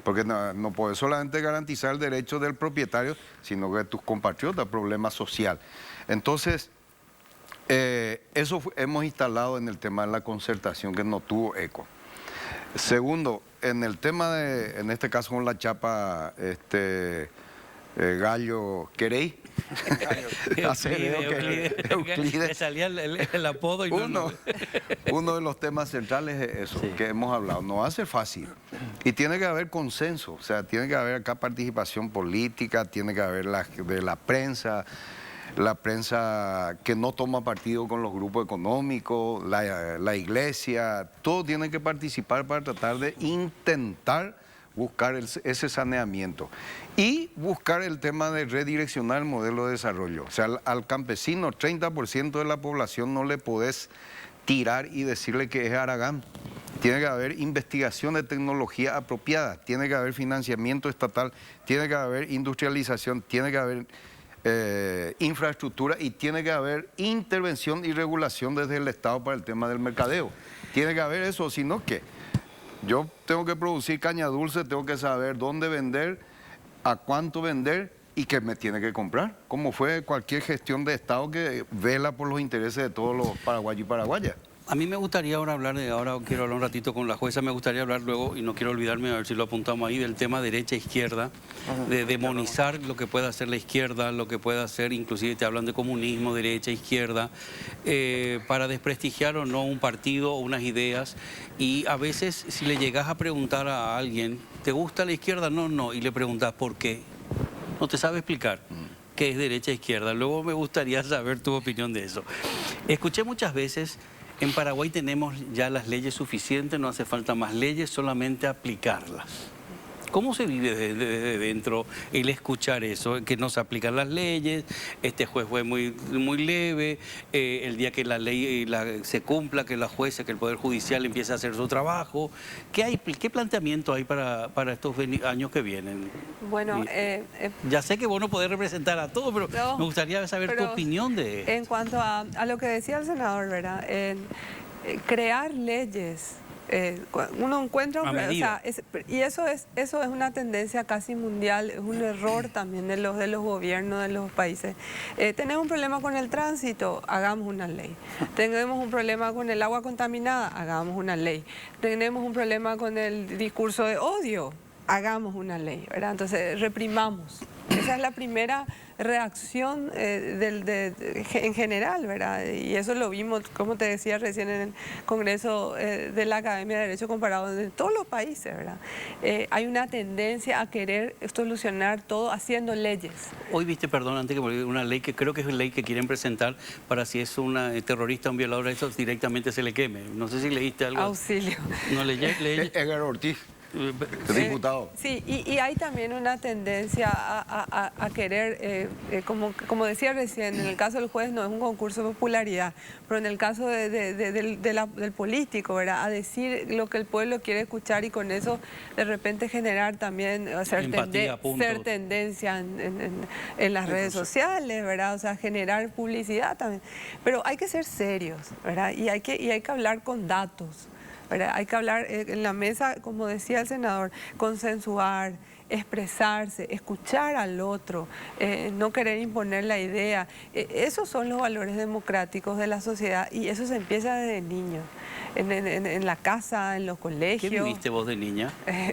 Porque no puedes solamente garantizar el derecho del propietario, sino que de tus compatriotas, problema social. Entonces, eso hemos instalado en el tema de la concertación que no tuvo eco. Segundo, en el tema de, en este caso con la chapa Gallo Querey, Euclides. Le salía el apodo y uno de los temas centrales es eso, sí, que hemos hablado. No va a ser fácil y tiene que haber consenso, o sea, tiene que haber acá participación política, tiene que haber de la prensa que no toma partido con los grupos económicos, la iglesia, todo tiene que participar para tratar de intentar buscar ese saneamiento y buscar el tema de redireccionar el modelo de desarrollo. O sea, al campesino, 30% de la población no le podés tirar y decirle que es Aragán. Tiene que haber investigación de tecnología apropiada, tiene que haber financiamiento estatal, tiene que haber industrialización, tiene que haber infraestructura y tiene que haber intervención y regulación desde el Estado para el tema del mercadeo. Tiene que haber eso, sino que yo tengo que producir caña dulce, tengo que saber dónde vender, a cuánto vender y qué me tiene que comprar, como fue cualquier gestión de Estado que vela por los intereses de todos los paraguayos y paraguayas. A mí me gustaría ahora quiero hablar un ratito con la jueza, me gustaría hablar luego, y no quiero olvidarme, a ver si lo apuntamos ahí, del tema derecha-izquierda, de demonizar lo que pueda hacer la izquierda, lo que pueda hacer, inclusive te hablan de comunismo, derecha-izquierda, para desprestigiar o no un partido o unas ideas, y a veces si le llegas a preguntar a alguien, ¿te gusta la izquierda? No, y le preguntas ¿por qué? No te sabe explicar qué es derecha-izquierda, luego me gustaría saber tu opinión de eso. Escuché muchas veces, en Paraguay tenemos ya las leyes suficientes, no hace falta más leyes, solamente aplicarlas. ¿Cómo se vive desde dentro el escuchar eso? Que no se aplican las leyes, este juez fue muy leve, el día que la ley se cumpla, que la jueza, que el Poder Judicial empiece a hacer su trabajo. ¿Qué planteamiento hay para estos años que vienen? Bueno, ya sé que vos no podés representar a todos, pero no, me gustaría saber tu opinión de esto. En cuanto a lo que decía el senador, ¿verdad? Crear leyes. Uno encuentra y eso es una tendencia casi mundial, es un error también de los gobiernos de los países. Tenemos un problema con el tránsito, hagamos una ley. Tenemos un problema con el agua contaminada, hagamos una ley. Tenemos un problema con el discurso de odio, hagamos una ley, ¿verdad? Entonces reprimamos. Esa es la primera reacción en general, ¿verdad? Y eso lo vimos, como te decía recién, en el Congreso de la Academia de Derecho comparado en todos los países, ¿verdad? Hay una tendencia a querer solucionar todo haciendo leyes. Hoy viste, perdón, antes que una ley que creo que es una ley que quieren presentar para si es una terrorista o un violador, eso directamente se le queme. No sé si leíste algo. Auxilio. No leí. Edgar Ortiz. Diputado. Sí, y hay también una tendencia a querer, como decía recién, en el caso del juez no es un concurso de popularidad, pero en el caso del político, ¿verdad? A decir lo que el pueblo quiere escuchar y con eso de repente generar también, ser tendencia en las redes sociales, ¿verdad? O sea, generar publicidad también. Pero hay que ser serios, ¿verdad? Y hay que hablar con datos. ¿Verdad? Hay que hablar en la mesa, como decía el senador, consensuar, expresarse, escuchar al otro, no querer imponer la idea. Esos son los valores democráticos de la sociedad y eso se empieza desde niños, en la casa, en los colegios. ¿Qué viviste vos de niña?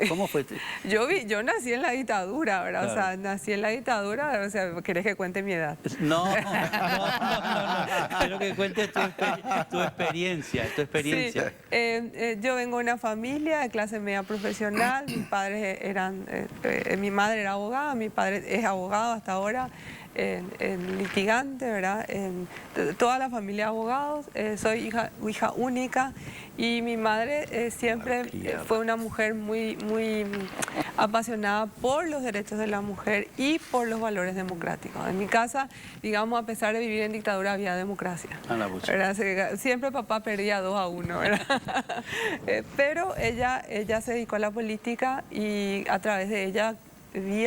¿Cómo fue? Yo nací en la dictadura, ¿verdad? Claro. O sea, nací en la dictadura, o sea, ¿querés que cuente mi edad? No. Quiero que cuentes tu experiencia. Sí. Yo vengo de una familia de clase media profesional, mis padres eran... mi madre era abogada, mi padre es abogado hasta ahora, litigante, ¿verdad? Toda la familia de abogados, soy hija única y mi madre siempre fue una mujer muy apasionada por los derechos de la mujer y por los valores democráticos. En mi casa, digamos, a pesar de vivir en dictadura, había democracia. ¿Verdad? Siempre papá perdía 2-1, ¿verdad? Pero ella se dedicó a la política y a través de ella...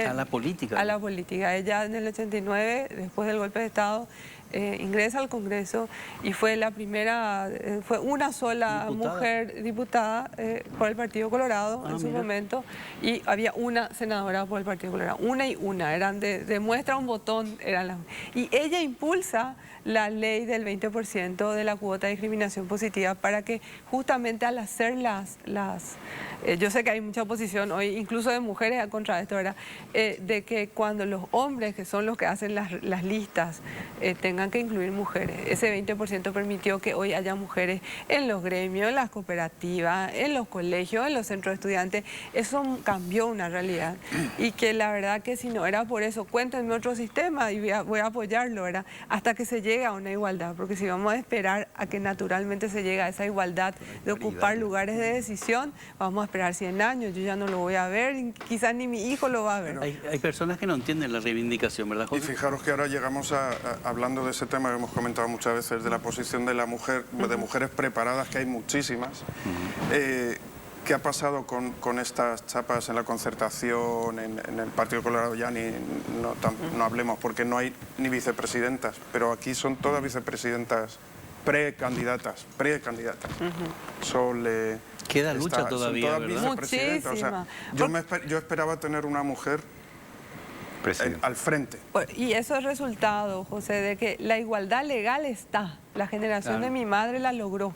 ¿A la política? A la política. Ella en el 89, después del golpe de Estado, ingresa al Congreso y fue la primera, fue una sola mujer diputada por el Partido Colorado en su momento y había una senadora por el Partido Colorado. Una, eran de muestra un botón. Y ella impulsa la ley del 20% de la cuota de discriminación positiva para que justamente al hacer yo sé que hay mucha oposición hoy, incluso de mujeres contra esto, ¿verdad? De que cuando los hombres, que son los que hacen las listas, tengan que incluir mujeres. Ese 20% permitió que hoy haya mujeres en los gremios, en las cooperativas, en los colegios, en los centros de estudiantes. Eso cambió una realidad. Y que la verdad que si no era por eso, cuéntenme otro sistema y voy a apoyarlo, ¿verdad? Hasta que se llegue a una igualdad. Porque si vamos a esperar a que naturalmente se llegue a esa igualdad de ocupar lugares de decisión, vamos a esperar 100 años, yo ya no lo voy a ver, quizás ni mi hijo lo va a ver. Hay personas que no entienden la reivindicación, ¿verdad, José? Y fijaros que ahora llegamos hablando de ese tema que hemos comentado muchas veces, de la posición de la mujer, de mujeres preparadas, que hay muchísimas. ¿Qué ha pasado con estas chapas en la concertación, en el Partido Colorado? Ya no hablemos, porque no hay ni vicepresidentas, pero aquí son todas vicepresidentas precandidatas. Queda lucha todavía, ¿verdad? Muchísima. O sea, yo esperaba tener una mujer al frente. Y eso es resultado, José, de que la igualdad legal está. La generación de mi madre la logró,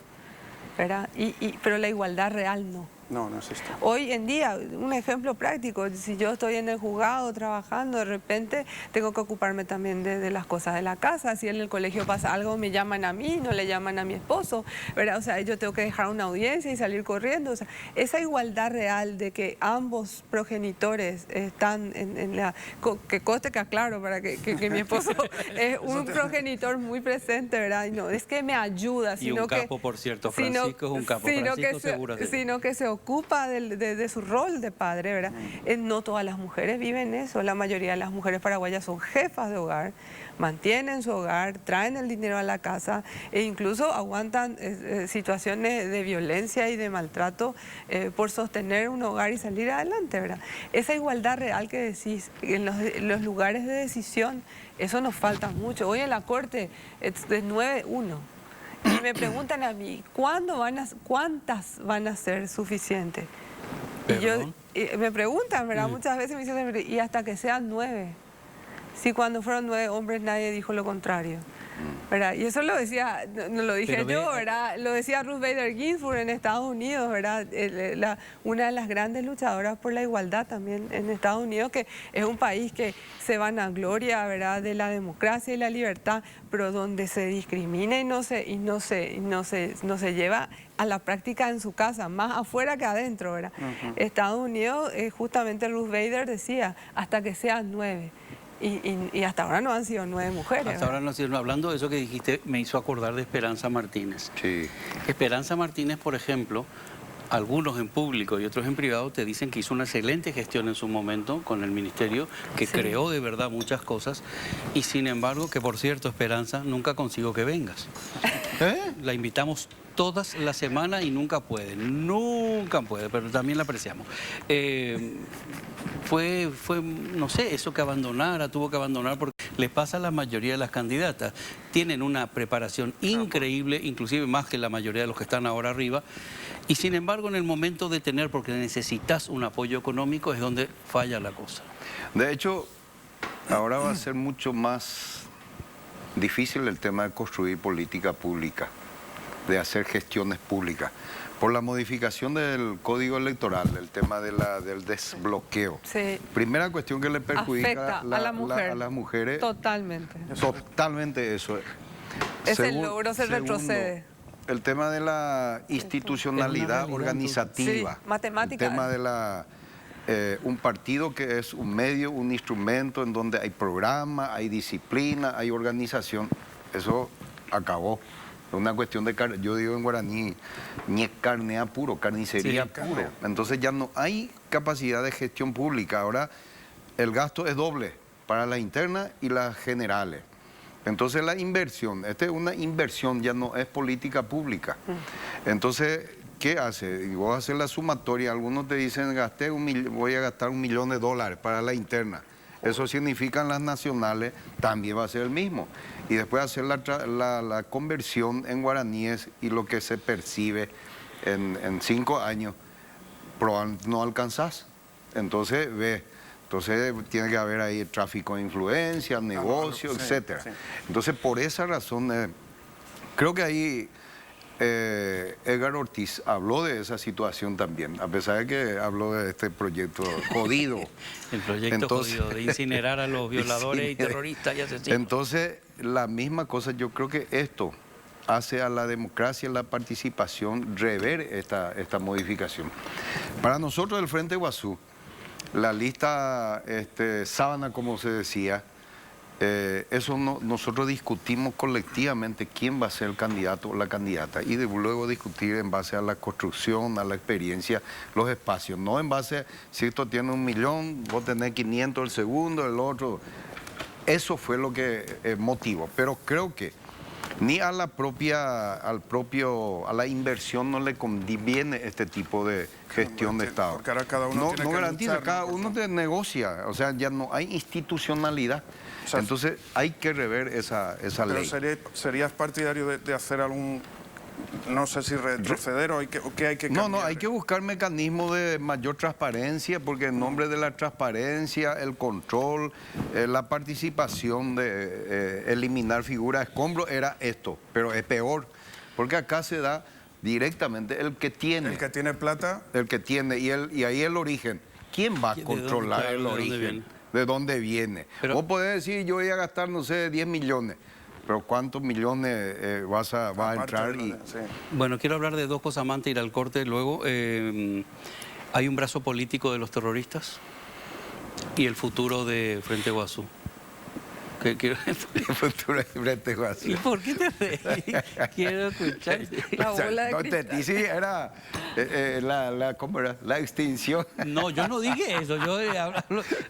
¿verdad? Pero la igualdad real no. No existe. Hoy en día, un ejemplo práctico, si yo estoy en el juzgado trabajando, de repente tengo que ocuparme también de las cosas de la casa. Si en el colegio pasa algo, me llaman a mí, no le llaman a mi esposo, ¿verdad? O sea, yo tengo que dejar una audiencia y salir corriendo. O sea, esa igualdad real de que ambos progenitores están que conste que aclaro para que mi esposo es un progenitor muy presente, ¿verdad? Y no es que me ayuda, sino que... Y un capo, por cierto, Francisco es un capo, Francisco Segura. Sino que se ocupa de su rol de padre, ¿verdad? No todas las mujeres viven eso, la mayoría de las mujeres paraguayas son jefas de hogar, mantienen su hogar, traen el dinero a la casa e incluso aguantan situaciones de violencia y de maltrato por sostener un hogar y salir adelante, ¿verdad? Esa igualdad real que decís, en los lugares de decisión, eso nos falta mucho. Hoy en la Corte es de 9-1. Y me preguntan a mí, ¿cuántas van a ser suficientes? Y me preguntan, ¿verdad? Muchas veces me dicen, y hasta que sean 9. Si cuando fueron 9 hombres nadie dijo lo contrario, ¿verdad? Y eso lo decía, no lo dije yo, ¿verdad? Lo decía Ruth Bader Ginsburg en Estados Unidos, ¿verdad? Una de las grandes luchadoras por la igualdad también en Estados Unidos, que es un país que se vanagloria, ¿verdad?, de la democracia y la libertad, pero donde se discrimina y no se lleva a la práctica en su casa, más afuera que adentro, ¿verdad? Estados Unidos, justamente Ruth Bader decía, hasta que sean 9. Y hasta ahora no han sido 9 mujeres. Hasta ahora no han sido. Hablando de eso que dijiste, me hizo acordar de Esperanza Martínez. Sí. Esperanza Martínez, por ejemplo, algunos en público y otros en privado te dicen que hizo una excelente gestión en su momento con el ministerio, que creó de verdad muchas cosas, y sin embargo, que por cierto, Esperanza, nunca consigo que vengas. La invitamos todas las semanas y nunca puede, pero también la apreciamos. Fue, no sé, eso que tuvo que abandonar, porque les pasa a la mayoría de las candidatas. Tienen una preparación increíble, inclusive más que la mayoría de los que están ahora arriba, y sin embargo en el momento de tener, porque necesitas un apoyo económico, es donde falla la cosa. De hecho, ahora va a ser mucho más difícil el tema de construir política pública, de hacer gestiones públicas, por la modificación del código electoral, el tema del desbloqueo. Sí. Primera cuestión que le perjudica a las mujeres. Totalmente. Totalmente eso. Ese logro se retrocede. El tema de la institucionalidad organizativa. Sí, matemática. El tema de un partido que es un medio, un instrumento en donde hay programa, hay disciplina, hay organización. Eso acabó. Es una cuestión de, yo digo en guaraní, ni carne puro, carnicería puro. Entonces ya no hay capacidad de gestión pública. Ahora el gasto es doble para las internas y las generales. Entonces la inversión, esta es una inversión, ya no es política pública. Entonces, ¿qué hace? Y vos haces la sumatoria, algunos te dicen, voy a gastar $1 millón para la interna. Eso significa en las nacionales, también va a ser el mismo. Y después hacer la conversión en guaraníes y lo que se percibe en 5 años, probablemente no alcanzás. Entonces, tiene que haber ahí tráfico de influencia, negocio, etcétera. Sí. Entonces, por esa razón, creo que ahí Edgar Ortiz habló de esa situación también, a pesar de que habló de este proyecto jodido. El proyecto jodido de incinerar a los violadores y terroristas y asesinos. Entonces, la misma cosa, yo creo que esto hace a la democracia, la participación, rever esta modificación. Para nosotros del Frente Guazú, la lista sábana, como se decía, eso nosotros discutimos colectivamente quién va a ser el candidato o la candidata y luego discutir en base a la construcción, a la experiencia, los espacios, no en base a si esto tiene 1 millón, vos tenés 500 el segundo, el otro. Eso fue lo que motivó, pero creo que ni a la inversión no le conviene este tipo de gestión de Estado. Porque ahora cada uno tiene que garantiza, luchar, cada uno te negocia, o sea, ya no hay institucionalidad. O sea, entonces hay que rever esa ley. Pero ¿serías partidario de hacer algún, no sé si retroceder o qué hay que cambiar? No, hay que buscar mecanismos de mayor transparencia, porque en nombre de la transparencia, el control, la participación de eliminar figuras de escombro era esto, pero es peor, porque acá se da directamente el que tiene. El que tiene plata. El que tiene, y ahí el origen. ¿Quién va a controlar el origen? ¿De dónde viene? Pero vos podés decir, yo voy a gastar, no sé, 10 millones. Pero ¿cuántos millones vas a entrar? Bueno, quiero hablar de dos cosas más antes de ir al corte. Luego, hay un brazo político de los terroristas y el futuro de Frente Guazú. Futuro de Frente Guasú. ¿Y por qué te reís? Quiero escuchar. La bola de No, cristal. sí, era ¿cómo era? La extinción. No, yo no dije eso, yo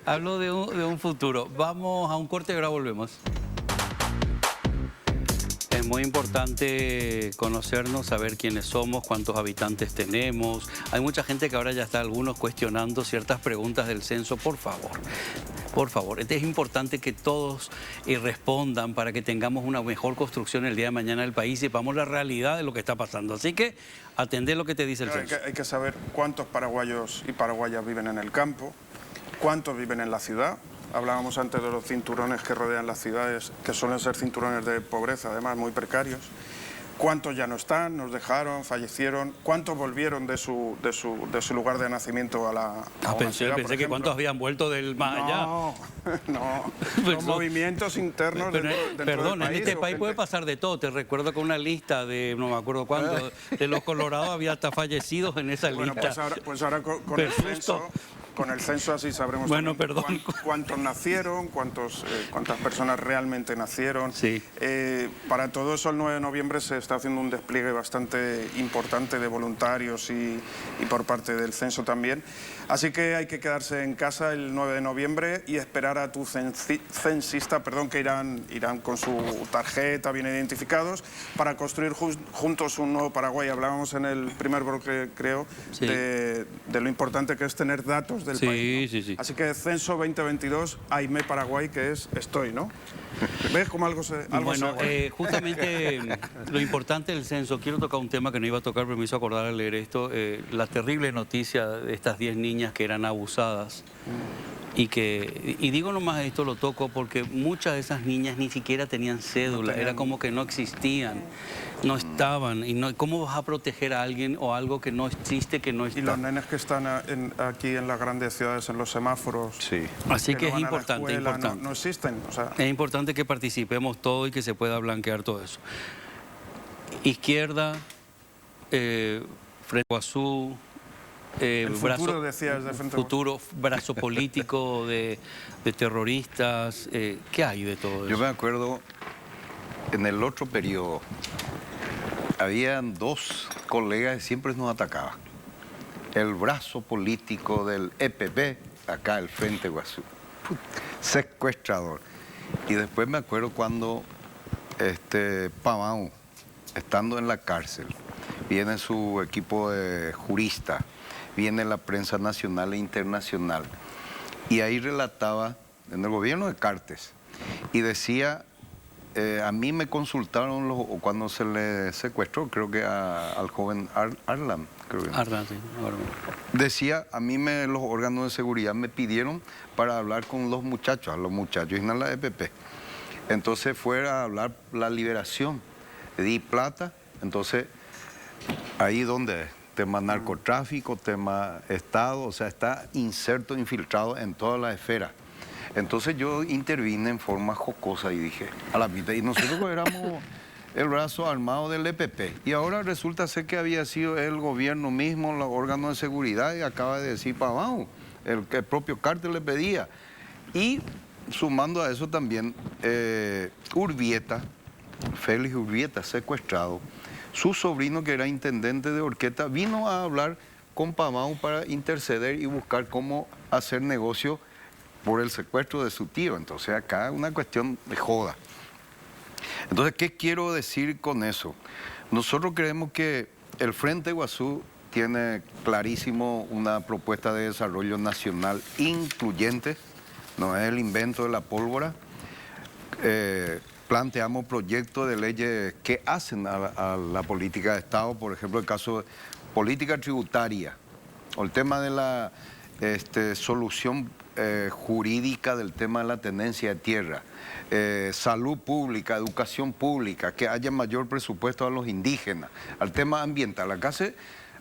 hablo de un futuro. Vamos a un corte y ahora volvemos. Es muy importante conocernos, saber quiénes somos, cuántos habitantes tenemos. Hay mucha gente que ahora ya está algunos cuestionando ciertas preguntas del censo. Por favor, es importante que todos respondan para que tengamos una mejor construcción el día de mañana del país y sepamos la realidad de lo que está pasando. Así que atendé lo que te dice el censo. Hay que saber cuántos paraguayos y paraguayas viven en el campo, cuántos viven en la ciudad. Hablábamos antes de los cinturones que rodean las ciudades, que suelen ser cinturones de pobreza, además muy precarios. ¿Cuántos ya no están, nos dejaron, fallecieron? ¿Cuántos volvieron de su lugar de nacimiento a una Pensé ciudad, por que ejemplo? cuántos habían vuelto del más allá. No, Pues son no. movimientos internos Pero, dentro perdón, del en país. este o país gente- puede pasar de todo. Te recuerdo que una lista de, no me acuerdo cuántos, de los colorados había hasta fallecidos en esa Bueno, lista. pues ahora con el Pero censo... Con el censo así sabremos Bueno, también perdón. cuántos nacieron, cuántas personas realmente nacieron. Sí. Para todo eso el 9 de noviembre se está haciendo un despliegue bastante importante de voluntarios y por parte del censo también. Así que hay que quedarse en casa el 9 de noviembre y esperar a tu censista, que irán con su tarjeta bien identificados para construir juntos un nuevo Paraguay. Hablábamos en el primer bloque, creo, Sí. de lo importante que es tener datos del Sí, país, ¿no? sí. Así que censo 2022, AIME Paraguay, que es estoy, ¿no? ¿Ves cómo algo se Bueno, hace? justamente lo importante del censo, quiero tocar un tema que no iba a tocar, pero me hizo acordar al leer esto, la terrible noticia de estas 10 niñas que eran abusadas. Y digo nomás esto, lo toco porque muchas de esas niñas ni siquiera tenían cédula, era como que no existían, no estaban. ¿Cómo vas a proteger a alguien o algo que no existe, que no Y está? los nenes que están aquí en las grandes ciudades, en los semáforos, Sí. Así que no es van a la importante, escuela, importante. No existen, o sea, Es importante que participemos todos y que se pueda blanquear todo eso. Izquierda, Frente Guasú, el futuro, decías, de Frente futuro brazo político de terroristas. ¿Qué hay de todo eso? Yo me acuerdo, en el otro periodo, habían dos colegas que siempre nos atacaban. El brazo político del EPP, acá el Frente Guasú, secuestrador. Y después me acuerdo cuando Pavão, estando en la cárcel, viene su equipo de juristas, viene la prensa nacional e internacional, y ahí relataba, en el gobierno de Cartes, y decía, a mí me consultaron cuando se le secuestró, creo que al joven Arlan, creo que. Arran, sí, ahora. Decía, a mí los órganos de seguridad me pidieron para hablar con los muchachos, a los muchachos y no a la EPP. Entonces fuera a hablar la liberación, di plata, entonces ahí donde tema narcotráfico, tema Estado, o sea, está inserto, infiltrado en todas las esferas. Entonces yo intervine en forma jocosa y dije, a la mitad, y nosotros éramos el brazo armado del EPP. Y ahora resulta ser que había sido el gobierno mismo, los órganos de seguridad, y acaba de decir Pavão, el que el propio Carter le pedía. Y sumando a eso también, Urbieta, Félix Urbieta, secuestrado, su sobrino, que era intendente de Orqueta, vino a hablar con Pavão para interceder y buscar cómo hacer negocio por el secuestro de su tío. Entonces acá una cuestión de joda. Entonces, ¿qué quiero decir con eso? Nosotros creemos que el Frente Guasú tiene clarísimo una propuesta de desarrollo nacional incluyente, no es el invento de la pólvora. Planteamos proyectos de leyes que hacen a la política de Estado, por ejemplo, el caso de política tributaria, o el tema de la solución jurídica del tema de la tenencia de tierra, salud pública, educación pública, que haya mayor presupuesto a los indígenas, al tema ambiental. Acá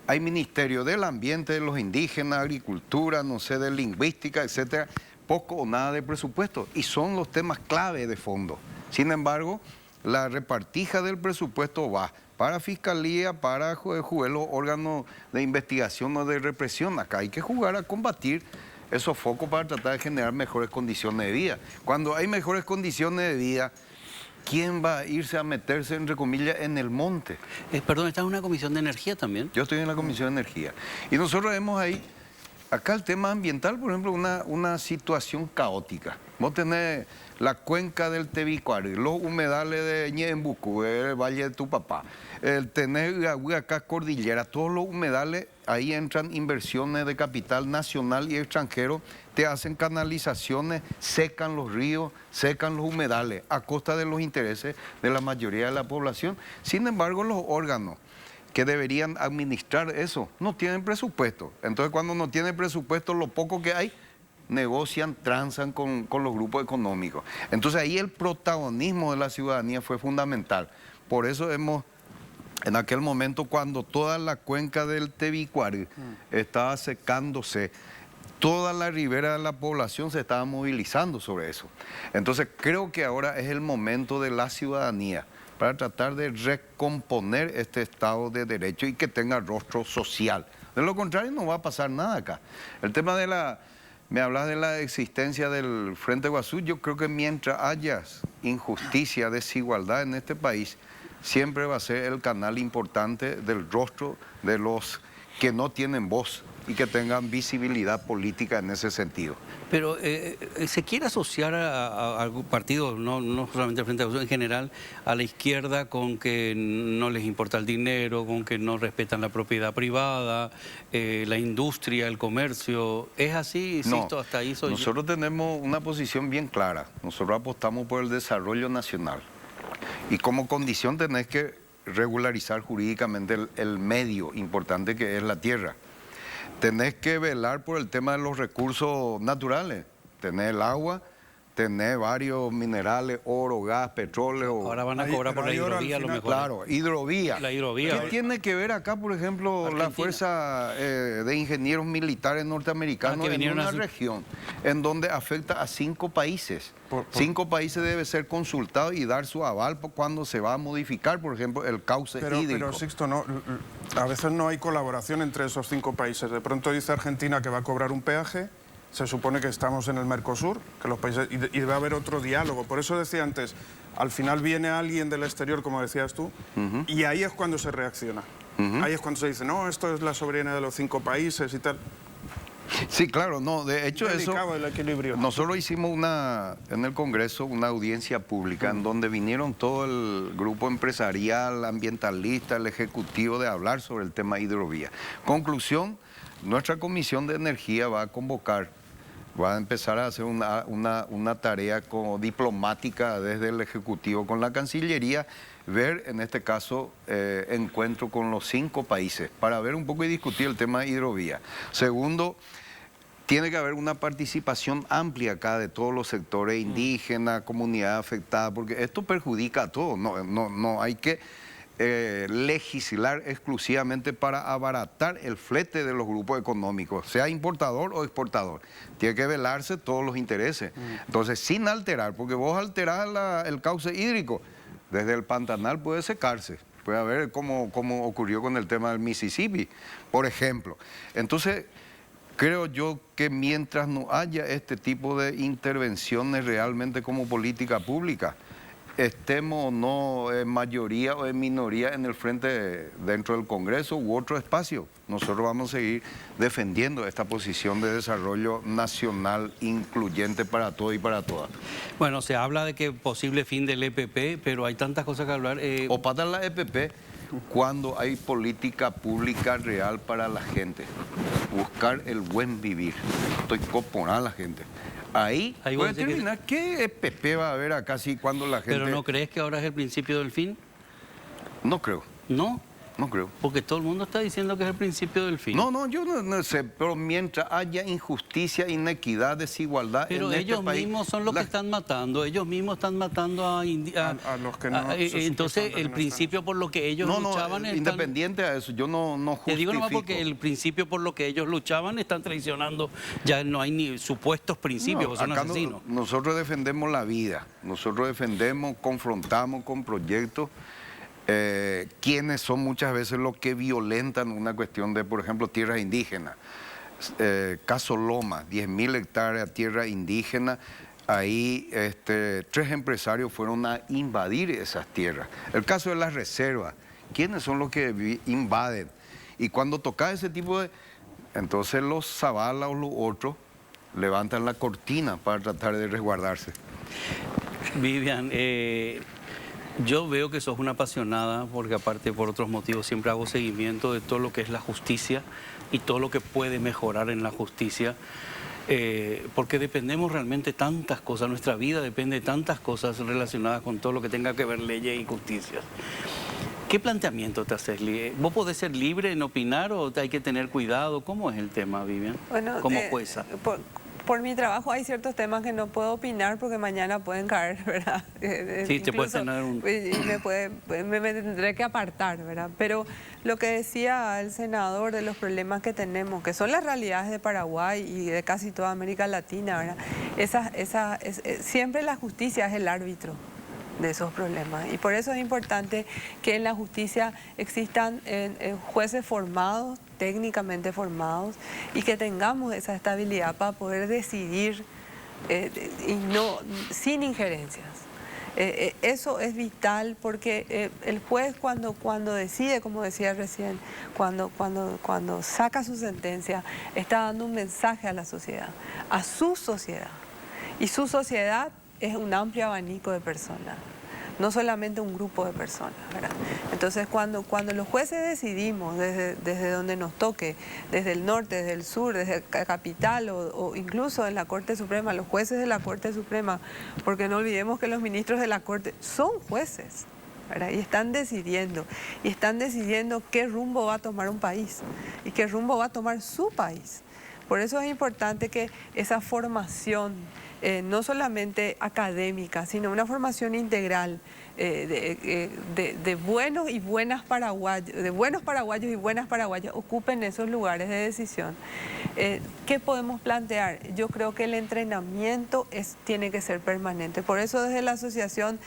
hay ministerio del ambiente, de los indígenas, agricultura, no sé, de lingüística, etcétera, poco o nada de presupuesto, y son los temas clave de fondo. Sin embargo, la repartija del presupuesto va para fiscalía, para los órganos de investigación o de represión. Acá hay que jugar a combatir esos focos para tratar de generar mejores condiciones de vida. Cuando hay mejores condiciones de vida, ¿quién va a irse a meterse, entre comillas, en el monte? Perdón, ¿estás en una comisión de energía también? Yo estoy en la Comisión de Energía. Y nosotros vemos ahí, acá el tema ambiental, por ejemplo, una situación caótica. Vos tenés la cuenca del Tebicuari, los humedales de Ñembucú, el Valle de Tupapá, tenés acá Cordillera, todos los humedales, ahí entran inversiones de capital nacional y extranjero, te hacen canalizaciones, secan los ríos, secan los humedales, a costa de los intereses de la mayoría de la población. Sin embargo, los órganos que deberían administrar eso no tienen presupuesto. Entonces, cuando no tienen presupuesto, lo poco que hay, negocian, transan con los grupos económicos. Entonces, ahí el protagonismo de la ciudadanía fue fundamental. Por eso en aquel momento, cuando toda la cuenca del Tebicuari estaba secándose, toda la ribera de la población se estaba movilizando sobre eso. Entonces, creo que ahora es el momento de la ciudadanía para tratar de recomponer este Estado de Derecho y que tenga rostro social. De lo contrario, no va a pasar nada acá. El tema de me hablas de la existencia del Frente Guasú. Yo creo que mientras haya injusticia, desigualdad en este país, siempre va a ser el canal importante del rostro de los que no tienen voz y que tengan visibilidad política en ese sentido. Pero ¿se quiere asociar a algún partido, no solamente al Frente de Guasú, en general, a la izquierda con que no les importa el dinero, con que no respetan la propiedad privada, la industria, el comercio? ¿Es así? Insisto, No, hasta ahí soy nosotros tenemos una posición bien clara. Nosotros apostamos por el desarrollo nacional. Y como condición tenés que regularizar jurídicamente el medio importante que es la tierra. Tenés que velar por el tema de los recursos naturales. Tenés el agua, tenés varios minerales, oro, gas, petróleo. Ahora van a cobrar por la hidrovía a lo mejor. Claro, hidrovía. La hidrovía. ¿Qué tiene que ver acá, por ejemplo, Argentina? la Fuerza de Ingenieros Militares Norteamericanos en una región en donde afecta a 5 países? 5 países debe ser consultados y dar su aval cuando se va a modificar, por ejemplo, el cauce hídrico. Pero Sixto, no, a veces no hay colaboración entre esos 5 países. De pronto dice Argentina que va a cobrar un peaje, se supone que estamos en el Mercosur, que los países, y va a haber otro diálogo. Por eso decía antes, al final viene alguien del exterior, como decías tú, y ahí es cuando se reacciona. Ahí es cuando se dice, no, esto es la soberanía de los 5 países y tal. Sí, claro, no, de hecho eso, el equilibrio. Nosotros hicimos en el Congreso una audiencia pública en donde vinieron todo el grupo empresarial, ambientalista, el ejecutivo de hablar sobre el tema hidrovía. Conclusión, nuestra Comisión de Energía va a convocar, va a empezar a hacer una tarea como diplomática desde el Ejecutivo con la Cancillería, ver en este caso encuentro con los 5 países para ver un poco y discutir el tema de hidrovía. Segundo, tiene que haber una participación amplia acá de todos los sectores indígenas, comunidad afectada, porque esto perjudica a todos. No hay que legislar exclusivamente para abaratar el flete de los grupos económicos, sea importador o exportador. Tiene que velarse todos los intereses. Entonces, sin alterar, porque vos alterás el cauce hídrico, desde el Pantanal puede secarse. Puede haber como ocurrió con el tema del Mississippi, por ejemplo. Entonces, creo yo que mientras no haya este tipo de intervenciones realmente como política pública, estemos o no en mayoría o en minoría en el frente dentro del Congreso u otro espacio, nosotros vamos a seguir defendiendo esta posición de desarrollo nacional incluyente para todo y para todas. Bueno, se habla de que posible fin del EPP, pero hay tantas cosas que hablar. O para la EPP cuando hay política pública real para la gente, buscar el buen vivir, estoy coponada a la gente. Ahí puede terminar. ¿Qué EPP va a haber acá si cuando la gente...? ¿Pero no crees que ahora es el principio del fin? No creo. ¿No? No creo. Porque todo el mundo está diciendo que es el principio del fin. No, yo no sé, pero mientras haya injusticia, inequidad, desigualdad pero en ellos este país, mismos son los que están matando, ellos mismos están matando a los que no. Entonces, el principio por lo que ellos luchaban... independiente a eso, yo no justifico. Te digo nomás porque el principio por lo que ellos luchaban están traicionando, ya no hay ni supuestos principios, son asesinos. Nosotros defendemos la vida, nosotros defendemos, confrontamos con proyectos. Quienes son muchas veces los que violentan una cuestión de, por ejemplo, tierras indígenas. Caso Loma, 10.000 hectáreas de tierra indígena. Ahí 3 empresarios fueron a invadir esas tierras. El caso de las reservas, ¿quiénes son los que invaden? Y cuando toca ese tipo de... Entonces los Zavala o los otros levantan la cortina para tratar de resguardarse. Vivian, yo veo que sos una apasionada, porque aparte por otros motivos siempre hago seguimiento de todo lo que es la justicia y todo lo que puede mejorar en la justicia. Porque dependemos realmente de tantas cosas, nuestra vida depende de tantas cosas relacionadas con todo lo que tenga que ver leyes y justicias. ¿Qué planteamiento te haces? ¿Vos podés ser libre en opinar o hay que tener cuidado? ¿Cómo es el tema, Vivian? Bueno, como jueza. Por mi trabajo hay ciertos temas que no puedo opinar porque mañana pueden caer, ¿verdad? Sí, te puedes tener un... Y me tendré que apartar, ¿verdad? Pero lo que decía el senador de los problemas que tenemos, que son las realidades de Paraguay y de casi toda América Latina, ¿verdad? Siempre la justicia es el árbitro de esos problemas. Y por eso es importante que en la justicia existan jueces formados, técnicamente formados, y que tengamos esa estabilidad para poder decidir y no sin injerencias. Eso es vital porque el juez cuando decide, como decía recién, cuando saca su sentencia, está dando un mensaje a la sociedad, a su sociedad. Y su sociedad es un amplio abanico de personas, no solamente un grupo de personas, ¿verdad? Entonces, cuando los jueces decidimos desde donde nos toque, desde el norte, desde el sur, desde la capital o incluso en la Corte Suprema, los jueces de la Corte Suprema, porque no olvidemos que los ministros de la Corte son jueces, ¿verdad? Y están decidiendo qué rumbo va a tomar un país y qué rumbo va a tomar su país. Por eso es importante que esa formación, no solamente académica, sino una formación integral de buenos y buenas paraguayos, de buenos paraguayos y buenas paraguayas ocupen esos lugares de decisión. ¿Qué podemos plantear? Yo creo que el entrenamiento tiene que ser permanente. Por eso desde la asociación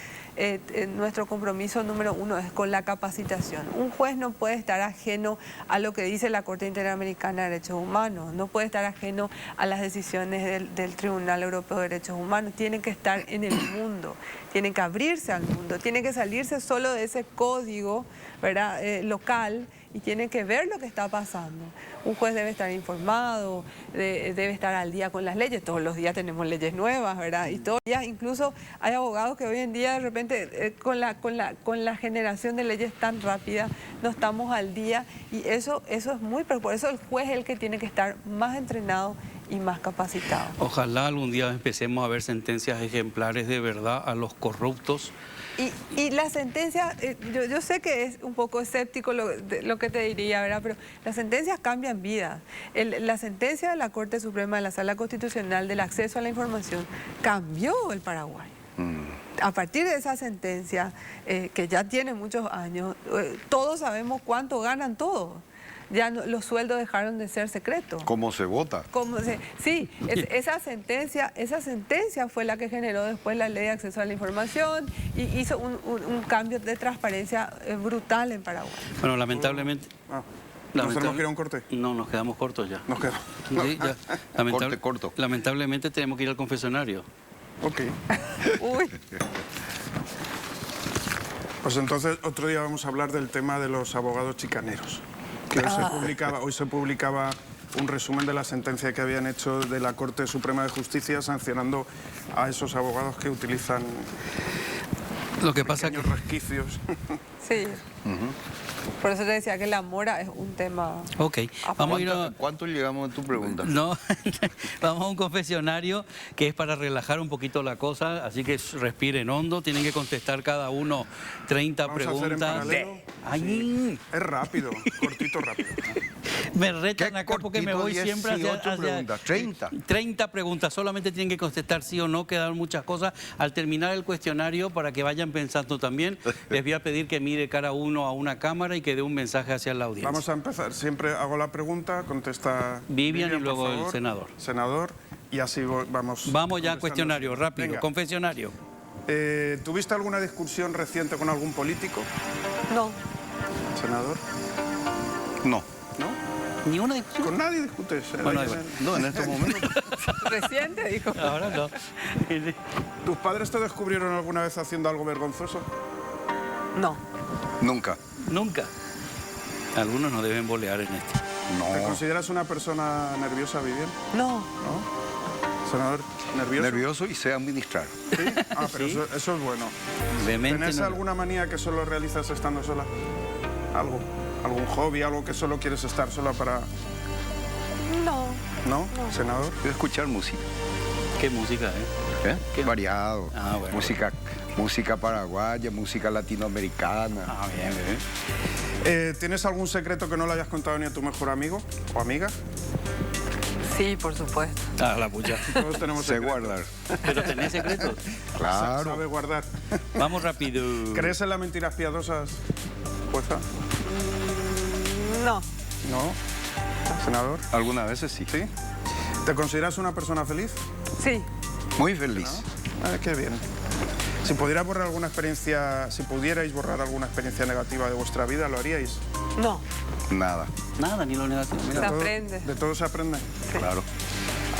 nuestro compromiso número 1 es con la capacitación. Un juez no puede estar ajeno a lo que dice la Corte Interamericana de Derechos Humanos, no puede estar ajeno a las decisiones del Tribunal Europeo de Derechos Humanos, tienen que estar en el mundo, tienen que abrirse al mundo, tienen que salirse solo de ese código, ¿verdad? Local, y tienen que ver lo que está pasando. Un juez debe estar informado, debe estar al día con las leyes. Todos los días tenemos leyes nuevas, ¿verdad? Y todos los días, incluso hay abogados que hoy en día de repente con la generación de leyes tan rápida no estamos al día, y eso es muy... Por eso el juez es el que tiene que estar más entrenado y más capacitado. Ojalá algún día empecemos a ver sentencias ejemplares de verdad a los corruptos. Y la sentencia, yo sé que es un poco escéptico lo que te diría, ¿verdad? Pero las sentencias cambian vidas. La sentencia de la Corte Suprema de la Sala Constitucional del acceso a la información cambió el Paraguay. A partir de esa sentencia, que ya tiene muchos años, todos sabemos cuánto ganan todos. Ya los sueldos dejaron de ser secretos. ¿Cómo se vota? Sí, esa sentencia fue la que generó después la Ley de Acceso a la Información y hizo un cambio de transparencia brutal en Paraguay. Bueno, lamentablemente... ¿Nos tenemos que ir a un corte? No, nos quedamos cortos ya. Nos quedamos. Sí, ya. Corto. Lamentablemente tenemos que ir al confesionario. Ok. Uy. Pues entonces otro día vamos a hablar del tema de los abogados chicaneros. Que hoy se publicaba un resumen de la sentencia que habían hecho de la Corte Suprema de Justicia sancionando a esos abogados que utilizan lo que pasa pequeños resquicios. Sí. Por eso te decía que la mora es un tema... Ok, vamos a ir a... ¿Cuánto llegamos a tu pregunta? No, vamos a un confesionario que es para relajar un poquito la cosa, así que respiren hondo, tienen que contestar cada uno 30 Vamos preguntas. a hacer en paralelo. Ay, Sí. Es rápido, cortito, rápido. me retan acá porque me voy siempre hacia... preguntas, 30. 30 preguntas, solamente tienen que contestar sí o no, quedan muchas cosas. Al terminar el cuestionario, para que vayan pensando también, les voy a pedir que mire cada uno a una cámara y que dé un mensaje hacia la audiencia. Vamos a empezar, siempre hago la pregunta, contesta Vivian y luego por favor. el senador. Senador, y así vamos... Vamos ya al cuestionario, rápido, Venga. confesionario. ¿Tuviste alguna discusión reciente con algún político, No. senador? No. ¿No? ¿Ni una discusión? Con nadie discutes. Bueno, No, en estos momentos. Reciente, dijo. Ahora no. ¿Tus padres te descubrieron alguna vez haciendo algo vergonzoso? No. Nunca. Nunca. Algunos no deben bolear en esto. ¿Te No. consideras una persona nerviosa, Vivian? No. ¿No? Senador, ¿nervioso? Nervioso y sé administrar. ¿Sí? Ah, pero Sí. eso es bueno. Vehemente ¿Tenés no. alguna manía que solo realizas estando sola? ¿Algo? ¿Algún hobby? ¿Algo que solo quieres estar sola para...? No. ¿No? ¿Senador? Quiero escuchar música. ¿Qué música, ¿Eh? ¿Qué? Variado. Ah, bueno. Música paraguaya, música latinoamericana. Ah, bien, bien. ¿Tienes algún secreto que no le hayas contado ni a tu mejor amigo o amiga? Sí, por supuesto. Ah, la pucha. Todos tenemos Sé secretos. guardar. ¿Pero tenés secretos? Claro. Sabe guardar. Vamos rápido. ¿Crees en las mentiras piadosas, jueza? No. ¿No? ¿Senador? Algunas veces sí. ¿Sí? ¿Te consideras una persona feliz? Sí. Muy feliz. Qué bien. Si pudierais borrar alguna experiencia, si pudierais borrar alguna experiencia negativa de vuestra vida, ¿lo haríais? No. Nada. Nada, ni lo negativo. Mira. Se aprende. De todo se aprende. Claro.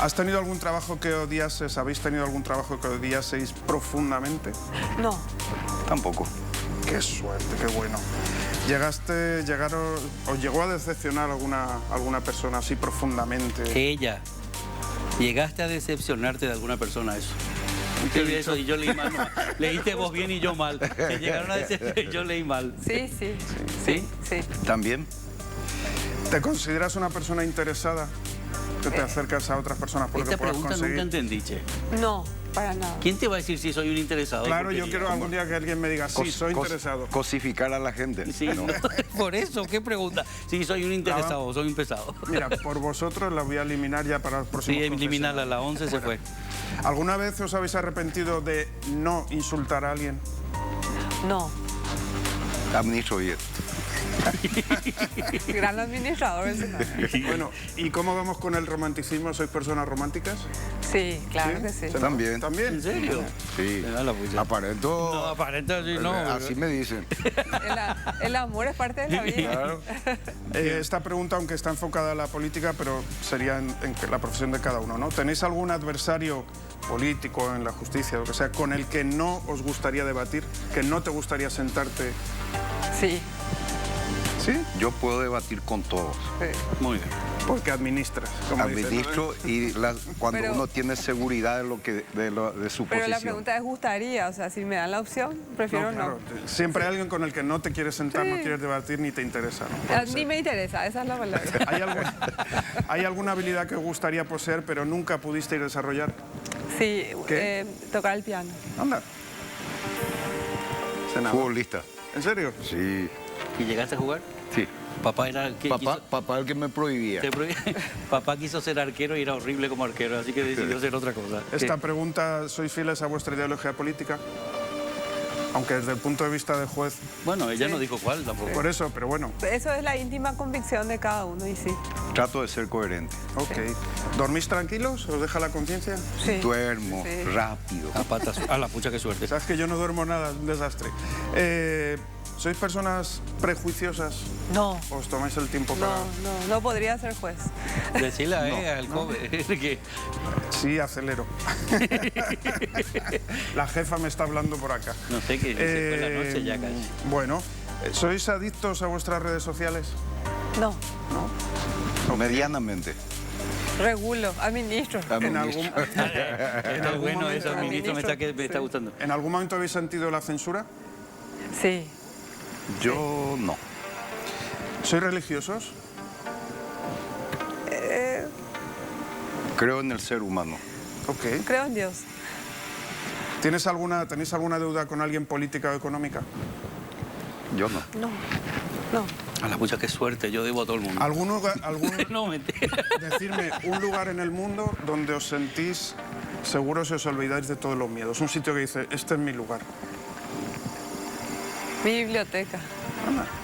¿Has tenido algún trabajo que odiases? ¿Habéis tenido algún trabajo que odiaseis profundamente? No. Tampoco. Qué suerte, qué bueno. ¿Os llegó a decepcionar alguna persona así profundamente? Ella. ¿Llegaste a decepcionarte de alguna persona eso? Sí, eso, y yo leí mal. No. Leíste vos bien y yo mal. Que llegaron a decepcionar y yo leí mal. Sí, sí. ¿Sí? Sí. También. ¿Te consideras una persona interesada? Que te acercas a otras personas por lo Esta que puedas pregunta conseguir. nunca entendí, che. No, para nada. ¿Quién te va a decir si soy un interesado? Claro, yo Porque quiero algún día que alguien me diga, sí, soy interesado. Cosificar a la gente. Sí, No. no, por eso, ¿qué pregunta? Si soy un interesado o soy un pesado. Mira, por vosotros la voy a eliminar ya para los próximos Sí, eliminarla a profesionales. las 11 se fue. ¿Alguna vez os habéis arrepentido de no insultar a alguien? No. Administro bien. Gran administrador. Bueno, ¿y cómo vamos con el romanticismo? ¿Sois personas románticas? Sí, claro que sí. También. ¿También? ¿En serio? Sí. Me da la pucha. Aparento. No, aparenta sí, no. Así me dicen. El amor es parte de la vida. Claro. Esta pregunta, aunque está enfocada a la política, pero sería en la profesión de cada uno, ¿no? ¿Tenéis algún adversario político en la justicia, lo que sea, con el que no os gustaría debatir, que no te gustaría sentarte? Sí. ¿Sí? Yo puedo debatir con todos. Muy bien. Porque administras, como dicen, ¿no? Administro y cuando Pero- uno tiene seguridad de de su Pero la posición. pregunta es, ¿gustaría? O sea, si me dan la opción, prefiero no. Claro, siempre hay alguien con el que no te quieres sentar, Sí. no quieres debatir ni te interesa, ¿no? Ah, ni me interesa, esa es la palabra. ¿Hay alguna habilidad que os gustaría poseer pero nunca pudisteis desarrollar? Sí, ¿Qué? tocar el piano. Anda. Senador. Futbolista. ¿En serio? Sí. ¿Y llegaste a jugar? Sí. Papá era el que Papá el que me prohibía. Papá quiso ser arquero y era horrible como arquero, así que decidió hacer otra cosa. Esta pregunta, ¿sois fieles a vuestra ideología política? Aunque desde el punto de vista del juez, Bueno, ella Sí. no dijo cuál tampoco. por eso, pero bueno, Eso es la íntima convicción de cada uno y sí. Trato de ser coherente. ok. ¿Dormís tranquilos? ¿Os deja la conciencia? Sí. Duermo Sí. rápido. A patas. A la pucha, qué suerte. Sabes que yo no duermo nada, es un desastre. ¿Sois personas prejuiciosas? No. ¿Os tomáis el tiempo para...? No podría ser juez. Decirle a ella, al joven, que Sí, acelero. La jefa me está hablando por acá. no sé, que se fue la noche ya casi. Bueno, ¿sois adictos a vuestras redes sociales? No. ¿No? Medianamente. Regulo, administro. En Administro. Está algún bueno momento- eso, ministro, me está gustando. ¿En algún momento habéis sentido la censura? Sí. Yo no. ¿Sois religiosos? Creo en el ser humano. Ok. Creo en Dios. ¿Tenéis alguna deuda con alguien política o económica? Yo no. No. A la pucha, qué suerte, yo debo a todo el mundo. ¿Algún No, mentira. decirme un lugar en el mundo donde os sentís seguros y os olvidáis de todos los miedos? Un sitio que dice, este es mi lugar. Mi biblioteca.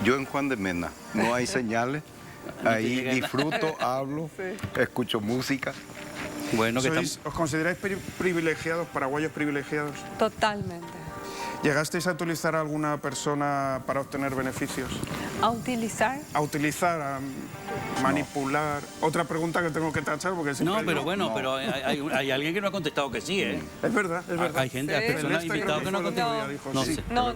Yo en Juan de Mena. No hay señales. No te Ahí llega nada. disfruto, hablo, escucho música. Bueno, que ¿Os consideráis privilegiados, paraguayos privilegiados? Totalmente. ¿Llegasteis a utilizar a alguna persona para obtener beneficios? A utilizar. A manipular. Otra pregunta que tengo que tachar porque siempre No, pero digo, bueno, no. pero hay alguien que no ha contestado que sí, ¿eh? Es verdad, es verdad. Hay gente, hay Sí. personas Celeste invitadas creo que no han que fue contestado. lo que dijo, No sí. sé. No.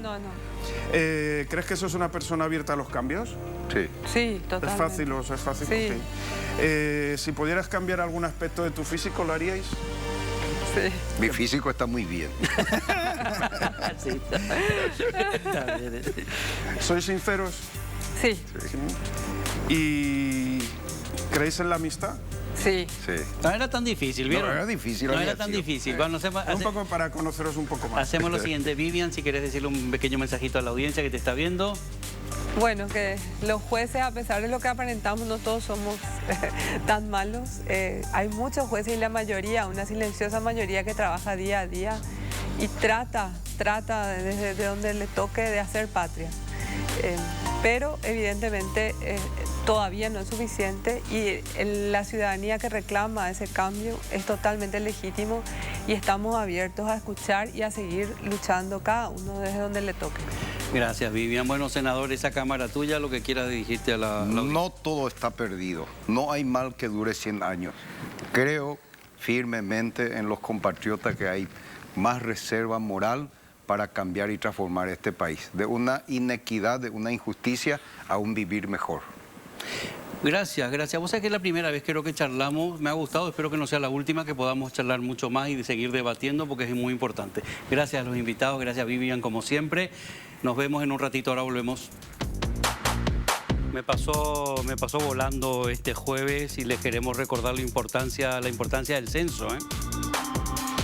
¿Crees que sos una persona abierta a los cambios? Sí. Sí, Es totalmente. fácil, o sea, es fácil. Sí. Ok. Si pudieras cambiar algún aspecto de tu físico, ¿lo haríais? Sí. Mi físico está muy bien. Sí. Está bien. ¿Sois sinceros? Sí, ¿Y creéis en la amistad? sí. Sí. No era tan difícil, ¿vieron? No, era difícil, No había era tan sido. difícil. Bueno, Un poco para conoceros un poco más. hacemos lo siguiente. Vivian, si querés decirle un pequeño mensajito a la audiencia que te está viendo. Bueno, que los jueces, a pesar de lo que aparentamos, no todos somos tan malos. Hay muchos jueces y la mayoría, una silenciosa mayoría que trabaja día a día y trata desde donde le toque de hacer patria. Pero evidentemente todavía no es suficiente y la ciudadanía que reclama ese cambio es totalmente legítimo y estamos abiertos a escuchar y a seguir luchando cada uno desde donde le toque. Gracias, Vivian. Bueno, senador, esa cámara tuya, lo que quieras dirigirte a la No todo está perdido. No hay mal que dure 100 años. Creo firmemente en los compatriotas que hay más reserva moral para cambiar y transformar este país. De una inequidad, de una injusticia, a un vivir mejor. Gracias, gracias. Vos sabés que es la primera vez creo que charlamos, me ha gustado, espero que no sea la última, que podamos charlar mucho más y seguir debatiendo porque es muy importante. Gracias a los invitados, gracias Vivian como siempre. Nos vemos en un ratito, ahora volvemos. Me pasó volando este jueves y les queremos recordar la importancia del censo, ¿eh?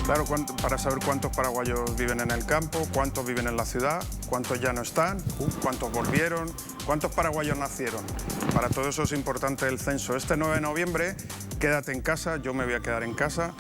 Claro, para saber cuántos paraguayos viven en el campo, cuántos viven en la ciudad, cuántos ya no están, cuántos volvieron, cuántos paraguayos nacieron. Para todo eso es importante el censo. Este 9 de noviembre, quédate en casa, yo me voy a quedar en casa,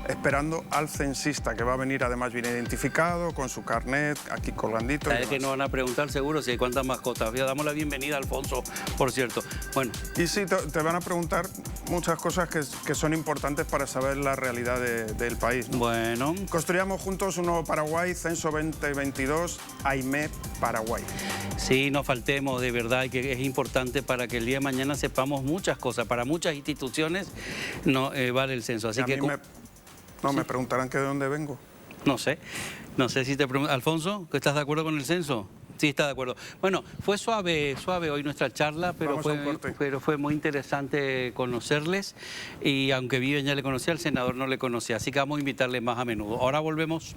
esperando al censista, que va a venir además bien identificado, con su carnet, aquí colgandito. Sabes que nos van a preguntar seguro si hay cuántas mascotas. Ya damos la bienvenida a Alfonso, por cierto. Bueno. Y sí, te van a preguntar muchas cosas que son importantes para saber la realidad del país, ¿no? Bueno. Construyamos juntos un nuevo Paraguay, Censo 2022, AIME Paraguay. Sí, no faltemos, de verdad, y que es importante para que el día de mañana sepamos muchas cosas. Para muchas instituciones no vale el censo. Así Y a que mí me preguntarán que de dónde vengo. no sé si te pregunto. Alfonso, ¿estás de acuerdo con el censo? Sí, está de acuerdo. Bueno, fue suave hoy nuestra charla, pero fue muy interesante conocerles. Y aunque Vivian ya le conocía, el senador no le conocía. Así que vamos a invitarle más a menudo. Ahora volvemos.